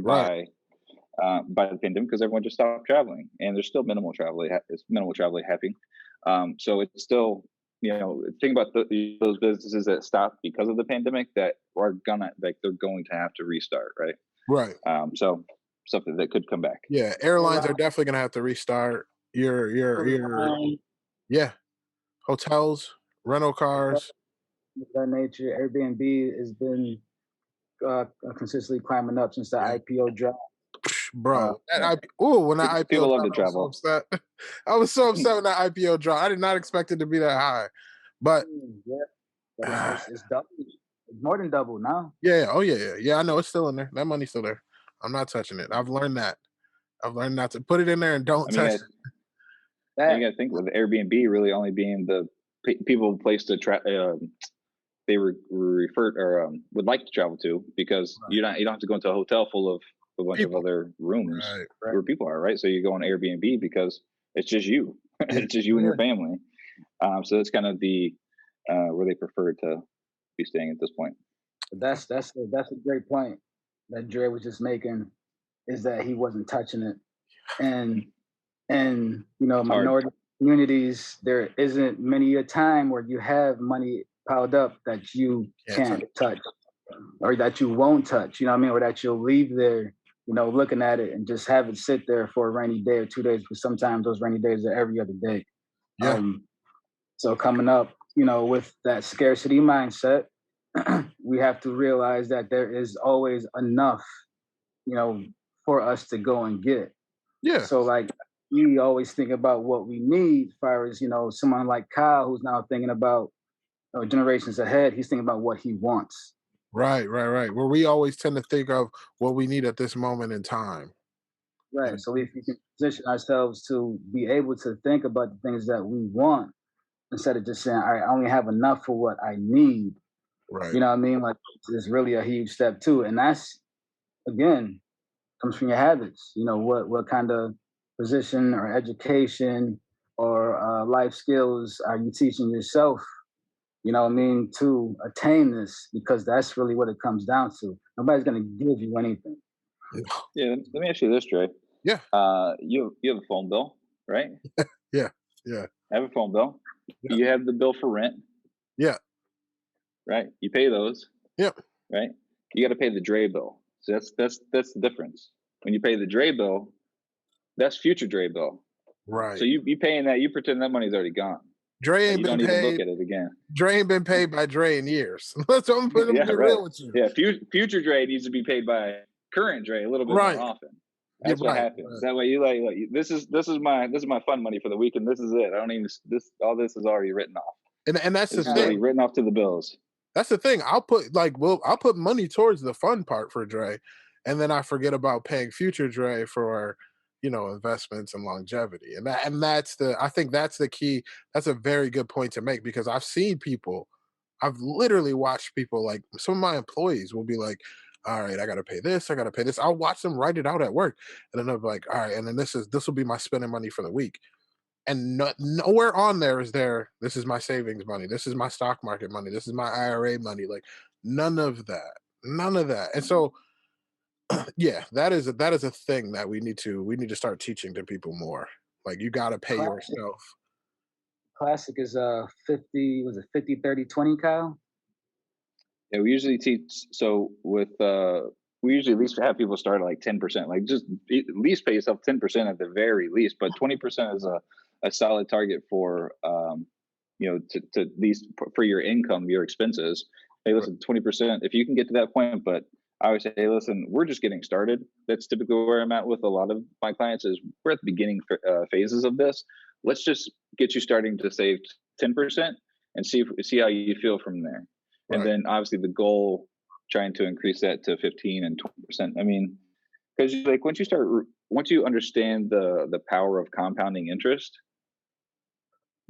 by the pandemic because everyone just stopped traveling, and there's still minimal travel. It's minimal travel happening. So it's still, think about those businesses that stopped because of the pandemic that are they're going to have to restart, right? Right. So something that could come back. Yeah, airlines are definitely going to have to restart. Hotels, rental cars, that nature. Airbnb has been consistently climbing up since the IPO dropped. Bro, when that IPO people dropped, love to travel. I was so upset when that IPO dropped. I did not expect it to be that high, but it's double. It's more than double now. Yeah. Oh yeah. I know it's still in there. That money's still there. I'm not touching it. I've learned that. I've learned not to put it in there and don't touch it. You got to think with Airbnb really only being the people place to they were referred or would like to travel to, because you don't have to go into a hotel full of a bunch of other rooms where people are, right? So you go on Airbnb because it's just you, it's just you and your family. So that's kind of the where they prefer to be staying at this point. That's a great point that Dre was just making, is that he wasn't touching it, and minority communities, there isn't many a time where you have money piled up that you can't touch, or that you won't touch, or that you'll leave there, looking at it and just have it sit there for a rainy day or 2 days, because sometimes those rainy days are every other day. So coming up, with that scarcity mindset, we have to realize that there is always enough, for us to go and get. Yeah. So we always think about what we need, as far as, someone like Kyle, who's now thinking about generations ahead, he's thinking about what he wants. Right. Where we always tend to think of what we need at this moment in time. You Right. know? So if we can position ourselves to be able to think about the things that we want instead of just saying, all right, I only have enough for what I need. Right. You know what I mean? Like it's really a huge step too. And that's again comes from your habits. You know, what kind of position or education or life skills are you teaching yourself? You know what I mean, to attain this, because that's really what it comes down to. Nobody's gonna give you anything. Yeah, let me ask you this, Dre. Yeah. You have a phone bill, right? Yeah. Yeah. I have a phone bill. Yeah. You have the bill for rent, Yeah. right? You pay those, Yep. right? You got to pay the Dre bill. So that's the difference. When you pay the Dre bill, that's future Dre bill. Right. So you paying that, you pretend that money's already gone. Dre Like, ain't you been don't even look paid. at it again. Dre ain't been paid by Dre in years. Let's I'm gonna Yeah, be right. real with you. Yeah, future Dre needs to be paid by current Dre a little bit more Right. often. Yeah, That's what right. happens. Right. That way you like this is my fun money for the week, and this is it. I don't even all this is already written off. And that's the This is already thing. written off to the bills. That's the thing. I'll put money towards the fun part for Dre, and then I forget about paying future Dre for investments and longevity. I think that's the key. That's a very good point to make because I've literally watched people like some of my employees will be like, all right, I gotta pay this, I gotta pay this. I'll watch them write it out at work. And then I'm like, all right, and then this will be my spending money for the week. And nowhere on there is this is my savings money, this is my stock market money, this is my IRA money. Like none of that. None of that. And so yeah, that is a thing that we need to start teaching to people more. Like you gotta pay Classic, yourself. classic is 50, was it 50, 30, 20, Kyle? Yeah, we usually teach. So with we usually at least have people start at like 10%. Like just at least pay yourself 10% at the very least, but 20% is a solid target for to at least for your income, your expenses. Hey, listen, 20% if you can get to that point. But I always say, hey, listen, we're just getting started. That's typically where I'm at with a lot of my clients. Is we're at the beginning phases of this. Let's just get you starting to save 10% and see how you feel from there. And Right. then obviously the goal, trying to increase that to 15 and 20%. I mean, because like once you understand the power of compounding interest,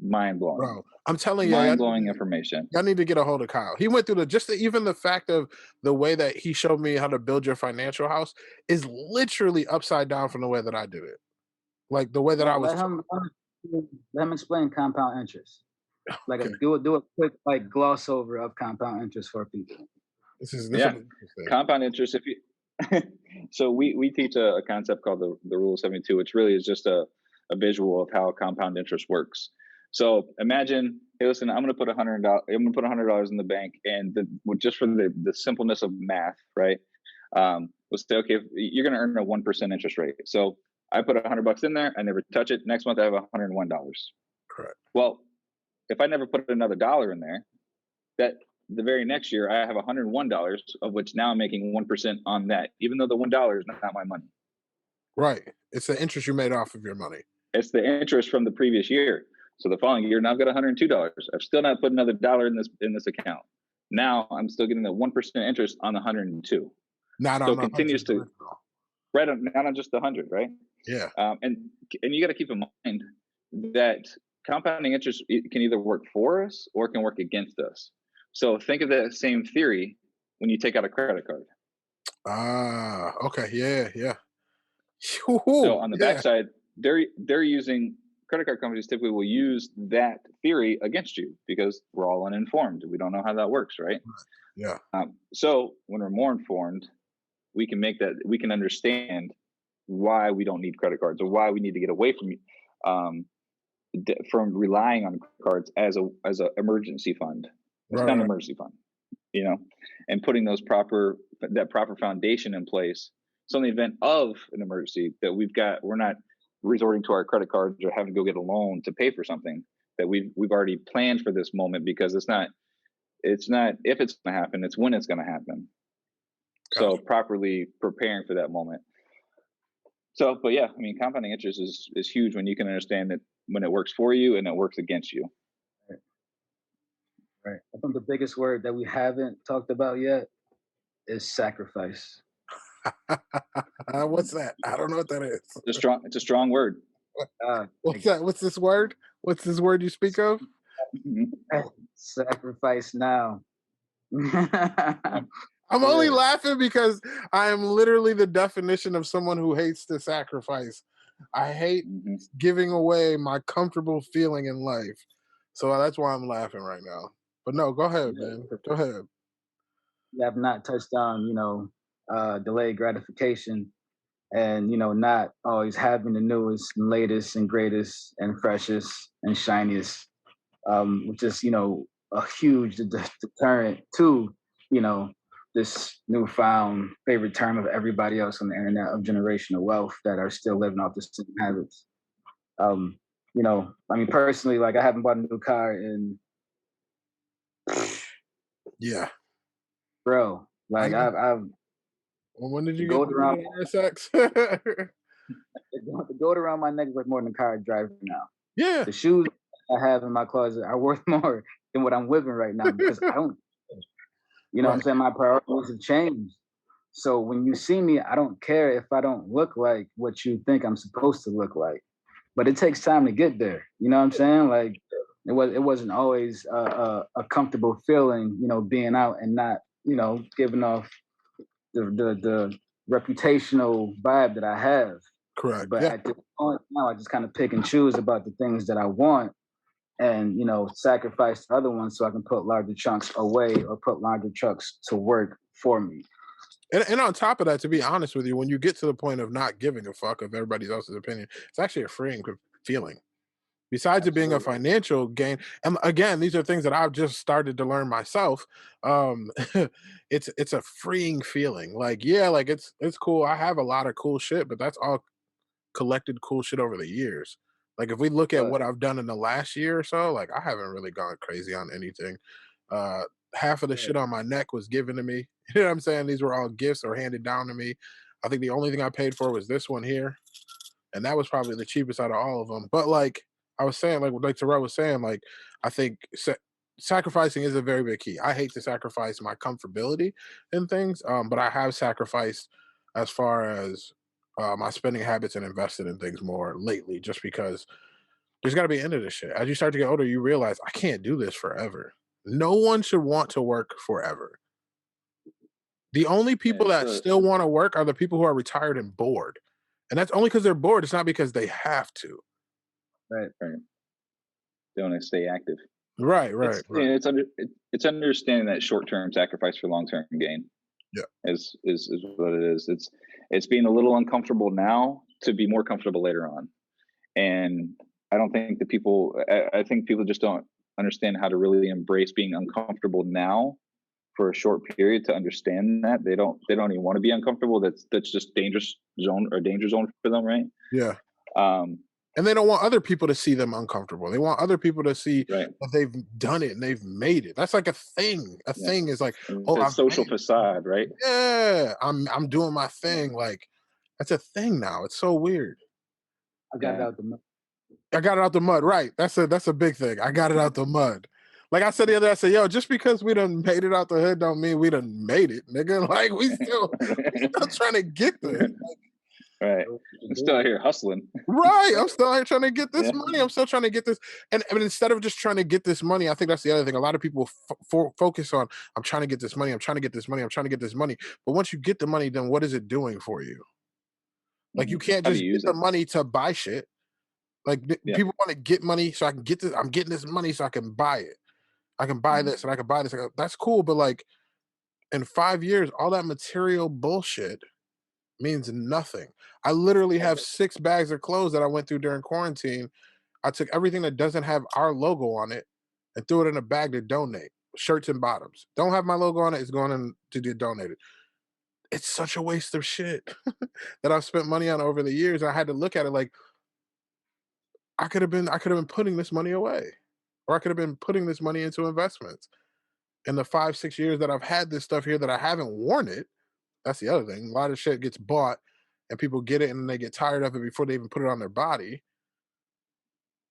mind blowing, Bro, I'm telling you, mind blowing information. y'all need to get a hold of Kyle. He went through even the fact of the way that he showed me how to build your financial house is literally upside down from the way that I do it. Like the way that I Let, was. let him explain compound interest. Like Okay, do a quick like gloss over of compound interest for people. this will Yeah, be interesting. compound interest. If you so we teach a concept called the rule of 72, which really is just a visual of how compound interest works. So imagine, hey, listen, I'm going to put $100. I'm going to put $100 in the bank, and just for the simpleness of math, right? Let's say, okay, you're going to earn a 1% interest rate. So I put $100 in there, I never touch it. Next month, I have $101. Correct. Well, if I never put another dollar in there, that the very next year I have $101, of which now I'm making 1% on that, even though the $1 is not my money. Right. It's the interest you made off of your money. It's the interest from the previous year. So the following year, now I've got $102. I've still not put another dollar in this account. Now I'm still getting the 1% interest on the 102. Not So on it continues to not on just the 100, right? Yeah. And you got to keep in mind that compounding interest can either work for us or it can work against us. So think of that same theory when you take out a credit card. Ah, okay. Yeah, yeah. So on the Yeah. backside, they're using credit card companies typically will use that theory against you because we're all uninformed. We don't know how that works, right? Yeah. So when we're more informed, we can understand why we don't need credit cards or why we need to get away from relying on cards as a emergency fund. It's not an emergency fund, and putting that proper foundation in place. So in the event of an emergency that we're not resorting to our credit cards or having to go get a loan to pay for something that we've already planned for this moment, because it's not if it's going to happen, it's when it's going to happen. Gotcha. So properly preparing for that moment. So, but yeah, I mean, compounding interest is huge when you can understand that when it works for you and it works against you. Right. I think the biggest word that we haven't talked about yet is sacrifice. What's that? I don't know what that is. It's a strong word. What's that? What's this word? What's this word you speak of? Sacrifice now. I'm only Yeah. laughing because I am literally the definition of someone who hates to sacrifice. I hate hmm giving away my comfortable feeling in life. So that's why I'm laughing right now. But no, go ahead, man. Go ahead. You have not touched on, delayed gratification and, not always having the newest and latest and greatest and freshest and shiniest, which is, a huge deterrent to, you know, this newfound favorite term of everybody else on the internet of generational wealth that are still living off the same habits. Um, I mean, personally, like I haven't bought a new car in, Yeah. bro, I like know. I've Well, when did the you get gold around the RSX? the gold around my neck is worth more than the car I drive now. Yeah. The shoes I have in my closet are worth more than what I'm living right now because I don't, what I'm Right. saying? My priorities have changed. So when you see me, I don't care if I don't look like what you think I'm supposed to look like. But it takes time to get there. You know what I'm saying? Like it wasn't always a comfortable feeling, being out and not, giving off the reputational vibe that I have. Correct. But Yeah. at this point now, I just kind of pick and choose about the things that I want and sacrifice the other ones so I can put larger chunks away or put larger chunks to work for me. And on top of that, to be honest with you, when you get to the point of not giving a fuck of everybody else's opinion, it's actually a freeing feeling. Besides it being a Absolutely. financial gain, and again, these are things that I've just started to learn myself. Um, it's a freeing feeling. Like, yeah, like it's cool. I have a lot of cool shit, but that's all collected cool shit over the years. Like if we look at But what I've done in the last year or so, like I haven't really gone crazy on anything. Uh Half of the but shit on my neck was given to me. You know what I'm saying? These were all gifts or handed down to me. I think the only thing I paid for was this one here, and that was probably the cheapest out of all of them. But like I was saying, like Terrell was saying, like I think sacrificing is a very big key. I hate to sacrifice my comfortability in things, but I have sacrificed as far as my spending habits and invested in things more lately, just because there's got to be an end to this shit. As you start to get older, you realize I can't do this forever. No one should want to work forever. The only Yeah, people that still want to work are the people who are retired and bored. And that's only because they're bored. It's not because they have to. right. They want to stay active. Right, right, right. It's understanding that short term sacrifice for long term gain. Yeah. Is what it is. It's being a little uncomfortable now to be more comfortable later on. And I don't think that people. I think people just don't understand how to really embrace being uncomfortable now for a short period to understand that they don't even want to be uncomfortable. That's just danger zone for them, right? Yeah. Um, And they don't want other people to see them uncomfortable. They want other people to see right. that they've done it and they've made it. That's like a thing. A Yeah. thing is like, oh, The I've social made it. facade, right? Yeah, I'm doing my thing. Like that's a thing now. It's so weird. I got it Yeah. out the mud. I got it out the mud. Right. That's a big thing. I got it out the mud. Like I said the other day, I said, yo, just because we done made it out the hood don't mean we done made it, nigga. Like we still trying to get there. Right. I'm still here hustling. Right. I'm still here trying to get this Yeah. money. I'm still trying to get this. And I mean, instead of just trying to get this money, I think that's the other thing. A lot of people focus on, I'm trying to get this money. I'm trying to get this money. I'm trying to get this money. But once you get the money, then what is it doing for you? Like you can't How do just you get use the it? money to buy shit. Like Yeah. people want to get money so I can get this. I'm getting this money so I can buy it. I can buy this and I can buy this. That's cool. But like in 5 years, all that material bullshit means nothing. I literally have 6 bags of clothes that I went through during quarantine. I took everything that doesn't have our logo on it and threw it in a bag to donate. Shirts and bottoms. Don't have my logo on it, it's going in to get donated. It's such a waste of shit that I've spent money on over the years. I had to look at it like I could have been putting this money away. Or I could have been putting this money into investments. In the 5, 6 years that I've had this stuff here that I haven't worn it, that's the other thing. A lot of shit gets bought and people get it and they get tired of it before they even put it on their body.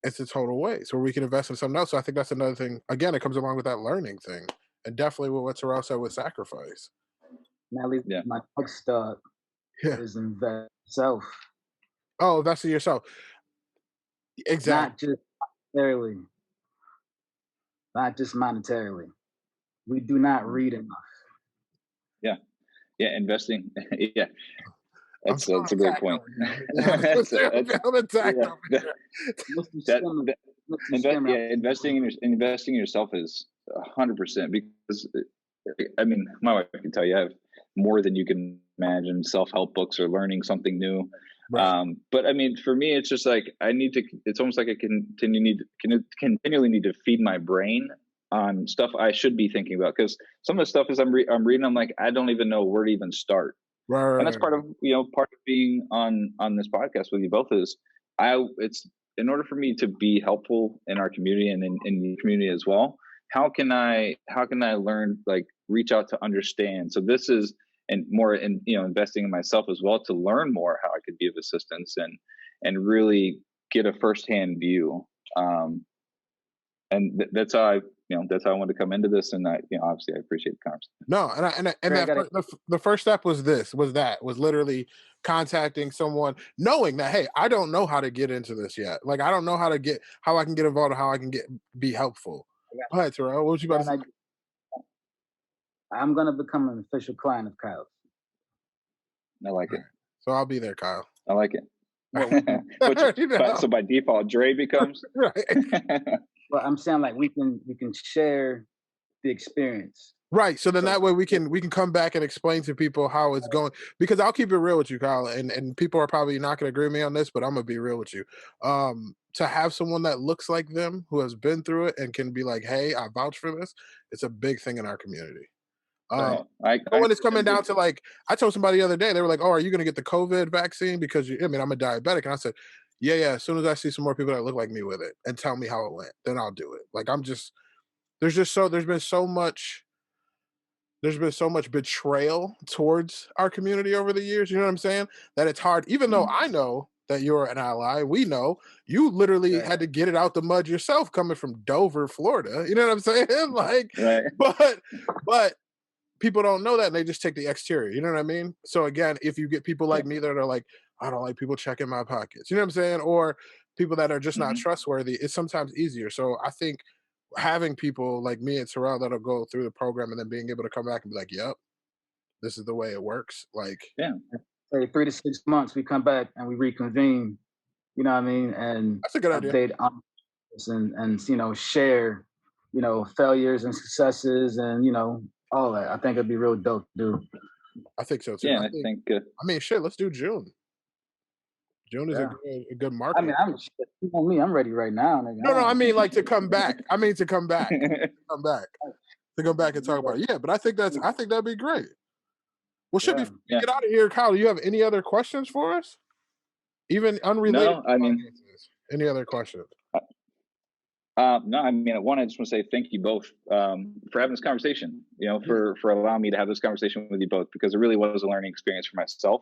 It's a total waste where we can invest in something else. So I think that's another thing. Again, it comes along with that learning thing. And definitely what Terrell said with sacrifice. And at least Yeah. my next Yeah. is invest self, Oh, that's in yourself. Exactly. not just monetarily, not just monetarily. We do not read enough. Yeah. Yeah. Investing. Yeah. I'm That's feeling a great attacked point. over here. I'm gonna be honest with you. I'm feeling attacked Yeah. over here. Mr. That, Skinner, that Mr. Skinner, yeah, investing in yourself is 100%, because I mean, my wife can tell you I have more than you can imagine self-help books or learning something new. Right. But I mean, for me, it's just like I need to. It's almost like I continually need to feed my brain on stuff I should be thinking about, because some of the stuff I'm reading, I'm like, I don't even know where to even start. Right. And that's part of being on this podcast with you both is it's in order for me to be helpful in our community and in the community as well. How can I learn, like, reach out to understand? So this is, and more in investing in myself as well, to learn more how I could be of assistance and really get a firsthand view. And that's how I wanted to come into this, and obviously I appreciate the conversation. No, and the first step was literally contacting someone, knowing that, hey, I don't know how to get into this yet. Like, I don't know how I can get involved, or how I can be helpful. Go ahead, Terrell. What was you about to say? I'm gonna become an official client of Kyle's. I like it. So I'll be there, Kyle. I like it. But so by default, Dre becomes right. But I'm saying, like, we can share the experience. Right. So then that way we can come back and explain to people how it's going. Because I'll keep it real with you, Kyle, and people are probably not going to agree with me on this, but I'm gonna be real with you. To have someone that looks like them, who has been through it, and can be like, hey, I vouch for this, it's a big thing in our community. When it's coming down to, like, I told somebody the other day, they were like, "Oh, are you going to get the COVID vaccine?" Because I'm a diabetic, and I said, "Yeah. As soon as I see some more people that look like me with it and tell me how it went, then I'll do it." Like, there's been so much betrayal towards our community over the years. You know what I'm saying? That it's hard, even though I know that you're an ally. We know you literally had to get it out the mud yourself, coming from Dover, Florida. You know what I'm saying? Like, right. but people don't know that, and they just take the exterior. You know what I mean? So again, if you get people like me that are like, I don't like people checking my pockets, you know what I'm saying? Or people that are just not trustworthy, it's sometimes easier. So I think having people like me and Terrell that'll go through the program and then being able to come back and be like, yep, this is the way it works. Like, yeah. Say 3 to 6 months, we come back and we reconvene, you know what I mean? And that's a good idea. Update on this and share, failures and successes and, all that. I think it'd be real dope to do. I think so too. Yeah, I mean, shit, let's do June. June is a good market. I mean, you know me, I'm ready right now. Nigga. No, I mean, like, to come back. I mean, to come back. To come back and talk about it. Yeah, but I think that'd be great. Well, should we get out of here, Kyle? Do you have any other questions for us? Even unrelated? No, I mean, any other questions? No, I mean, I just want to say thank you both for having this conversation. For allowing me to have this conversation with you both, because it really was a learning experience for myself.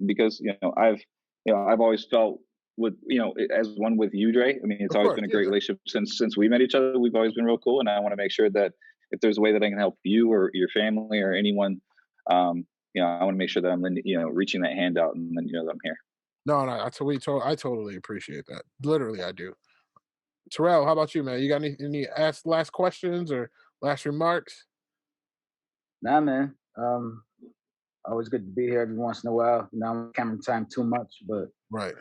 Because I've always felt with as one with you, Dre. I mean, it's always been a great relationship since we met each other. We've always been real cool, and I want to make sure that if there's a way that I can help you or your family or anyone, I want to make sure that I'm reaching that hand out and then that I'm here. No, I totally appreciate that. Literally, I do. Terrell, how about you, man? You got any last questions or last remarks? Nah, man. Always good to be here every once in a while. I'm camera time too much, but right.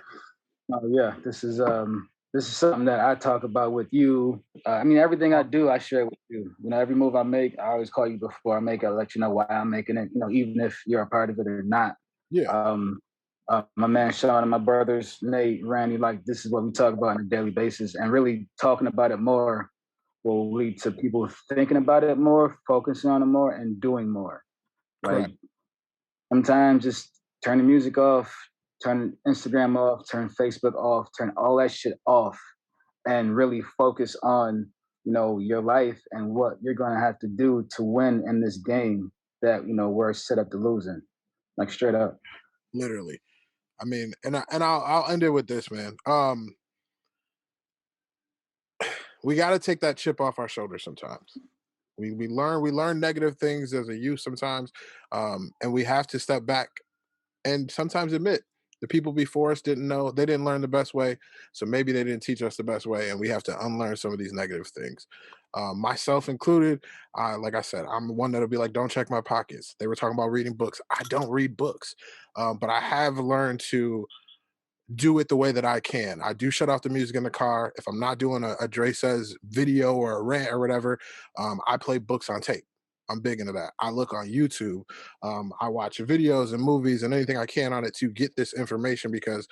Yeah, this is something that I talk about with you. I mean, everything I do, I share with you. Every move I make, I always call you before I make it. I'll let you know why I'm making it. Even if you're a part of it or not. Yeah. My man Sean and my brothers Nate, Randy, like, this is what we talk about on a daily basis, and really talking about it more will lead to people thinking about it more, focusing on it more, and doing more. Like, sometimes just turn the music off, turn Instagram off, turn Facebook off, turn all that shit off, and really focus on your life and what you're gonna have to do to win in this game that we're set up to lose in. Like, straight up. Literally. I mean, and I'll end it with this, man. We got to take that chip off our shoulders sometimes. We learn negative things as a youth sometimes, and we have to step back and sometimes admit the people before us didn't know, they didn't learn the best way, so maybe they didn't teach us the best way, and we have to unlearn some of these negative things, myself included. Like I said, I'm the one that'll be like, don't check my pockets. They were talking about reading books. I don't read books, but I have learned to do it the way that I can. I do shut off the music in the car. If I'm not doing a DreSays video or a rant or whatever, I play books on tape. I'm big into that. I look on YouTube. I watch videos and movies and anything I can on it to get this information because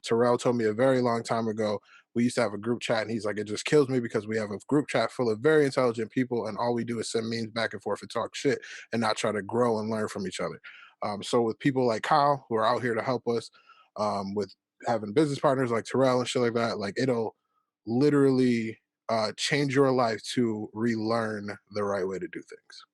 Terrell told me a very long time ago, we used to have a group chat and he's like, it just kills me because we have a group chat full of very intelligent people and all we do is send memes back and forth and talk shit and not try to grow and learn from each other. So with people like Kyle who are out here to help us, with having business partners like Terrell and shit like that, like it'll literally change your life to relearn the right way to do things.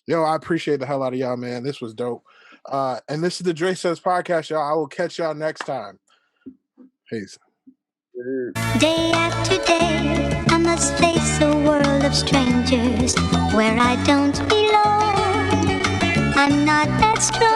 Yo, I appreciate the hell out of y'all, man. This was dope. And this is the DreSays podcast, y'all. I will catch y'all next time. Peace. Day after day, I must face a world of strangers where I don't belong. I'm not that strong.